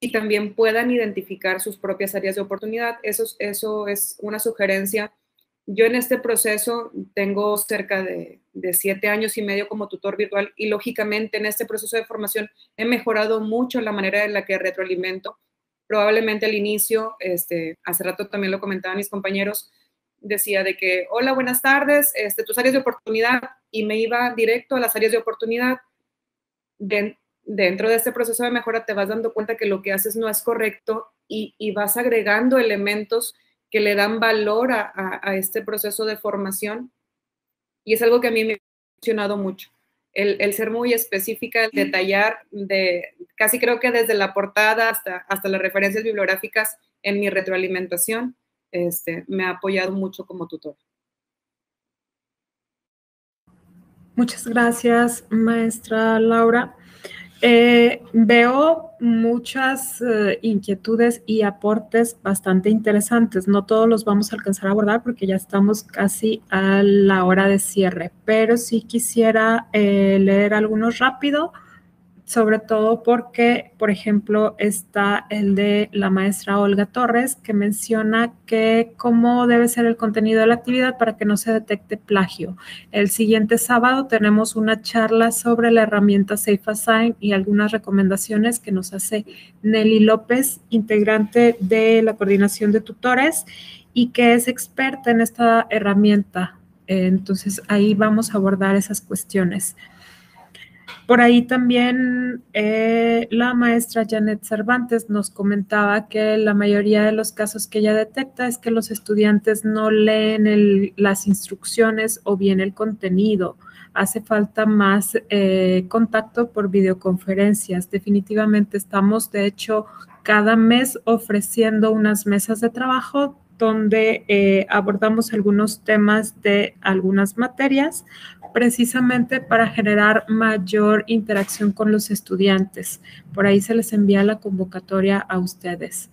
y también puedan identificar sus propias áreas de oportunidad. Eso es una sugerencia. Yo en este proceso tengo cerca de 7 años y medio como tutor virtual y lógicamente en este proceso de formación he mejorado mucho la manera en la que retroalimento. Probablemente al inicio, hace rato también lo comentaban mis compañeros, decía de que, hola, buenas tardes, tus áreas de oportunidad, y me iba directo a las áreas de oportunidad. Dentro de este proceso de mejora te vas dando cuenta que lo que haces no es correcto y vas agregando elementos que le dan valor a este proceso de formación. Y es algo que a mí me ha funcionado mucho. El ser muy específica, el detallar, casi creo que desde la portada hasta las referencias bibliográficas en mi retroalimentación, me ha apoyado mucho como tutor. Muchas gracias, maestra Laura. Veo muchas inquietudes y aportes bastante interesantes. No todos los vamos a alcanzar a abordar porque ya estamos casi a la hora de cierre, pero sí quisiera leer algunos rápido, sobre todo porque, por ejemplo, está el de la maestra Olga Torres, que menciona que cómo debe ser el contenido de la actividad para que no se detecte plagio. El siguiente sábado tenemos una charla sobre la herramienta SafeAssign y algunas recomendaciones que nos hace Nelly López, integrante de la coordinación de tutores y que es experta en esta herramienta. Entonces, ahí vamos a abordar esas cuestiones. Por ahí también la maestra Janet Cervantes nos comentaba que la mayoría de los casos que ella detecta es que los estudiantes no leen las instrucciones o bien el contenido. Hace falta más contacto por videoconferencias. Definitivamente estamos, de hecho, cada mes ofreciendo unas mesas de trabajo donde abordamos algunos temas de algunas materias, precisamente para generar mayor interacción con los estudiantes. Por ahí se les envía la convocatoria a ustedes.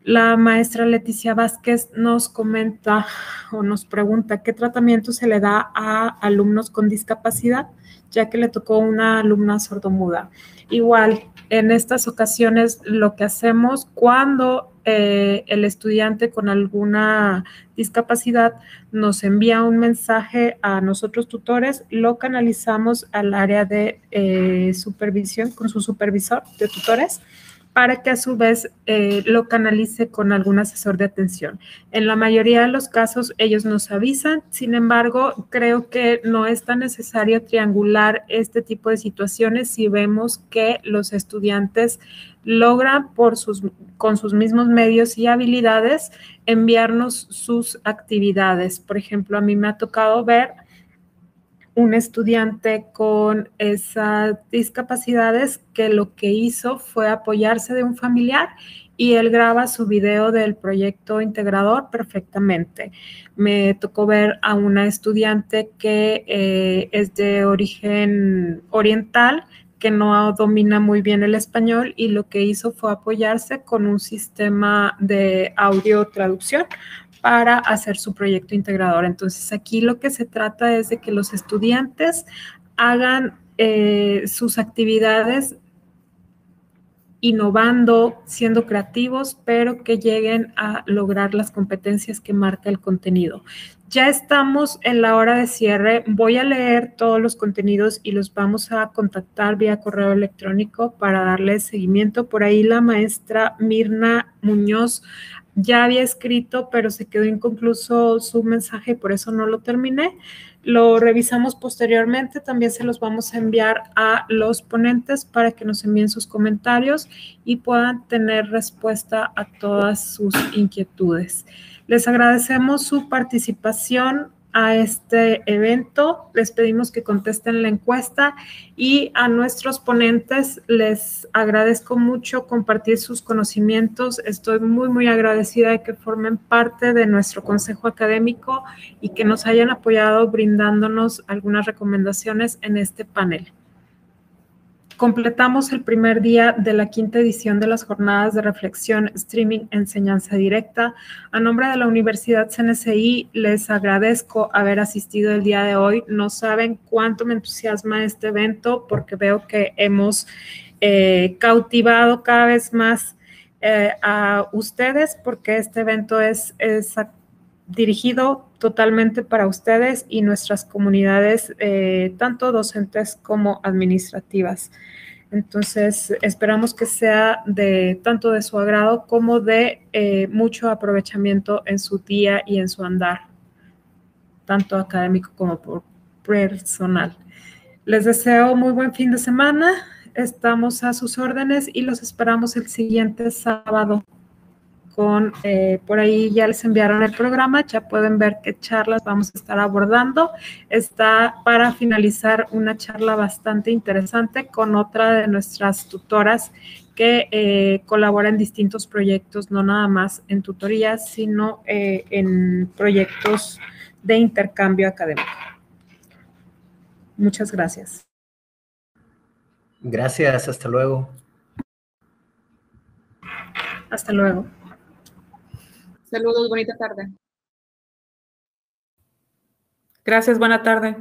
La maestra Leticia Vázquez nos comenta o nos pregunta qué tratamiento se le da a alumnos con discapacidad, ya que le tocó una alumna sordomuda. Igual, en estas ocasiones lo que hacemos cuando el estudiante con alguna discapacidad nos envía un mensaje a nosotros tutores, lo canalizamos al área de supervisión con su supervisor de tutores, para que a su vez lo canalice con algún asesor de atención. En la mayoría de los casos ellos nos avisan, sin embargo, creo que no es tan necesario triangular este tipo de situaciones si vemos que los estudiantes logran con sus mismos medios y habilidades enviarnos sus actividades. Por ejemplo, a mí me ha tocado ver un estudiante con esas discapacidades que lo que hizo fue apoyarse de un familiar y él graba su video del proyecto integrador perfectamente. Me tocó ver a una estudiante que es de origen oriental, que no domina muy bien el español y lo que hizo fue apoyarse con un sistema de audio traducción para hacer su proyecto integrador. Entonces, aquí lo que se trata es de que los estudiantes hagan sus actividades innovando, siendo creativos, pero que lleguen a lograr las competencias que marca el contenido. Ya estamos en la hora de cierre. Voy a leer todos los contenidos y los vamos a contactar vía correo electrónico para darle seguimiento. Por ahí la maestra Mirna Muñoz ya había escrito, pero se quedó inconcluso su mensaje y por eso no lo terminé. Lo revisamos posteriormente, también se los vamos a enviar a los ponentes para que nos envíen sus comentarios y puedan tener respuesta a todas sus inquietudes. Les agradecemos su participación a este evento, les pedimos que contesten la encuesta y a nuestros ponentes les agradezco mucho compartir sus conocimientos. Estoy muy agradecida de que formen parte de nuestro consejo académico y que nos hayan apoyado brindándonos algunas recomendaciones en este panel. Completamos el primer día de la 5ª edición de las jornadas de reflexión, streaming, enseñanza directa. A nombre de la Universidad CNCI, les agradezco haber asistido el día de hoy. No saben cuánto me entusiasma este evento porque veo que hemos cautivado cada vez más a ustedes porque este evento es dirigido totalmente para ustedes y nuestras comunidades, tanto docentes como administrativas. Entonces, esperamos que sea tanto de su agrado como de mucho aprovechamiento en su día y en su andar, tanto académico como personal. Les deseo muy buen fin de semana. Estamos a sus órdenes y los esperamos el siguiente sábado. Por ahí ya les enviaron el programa, ya pueden ver qué charlas vamos a estar abordando. Está para finalizar una charla bastante interesante con otra de nuestras tutoras que colabora en distintos proyectos, no nada más en tutorías, sino en proyectos de intercambio académico. Muchas gracias. Gracias, hasta luego. Hasta luego. Saludos, bonita tarde. Gracias, buena tarde.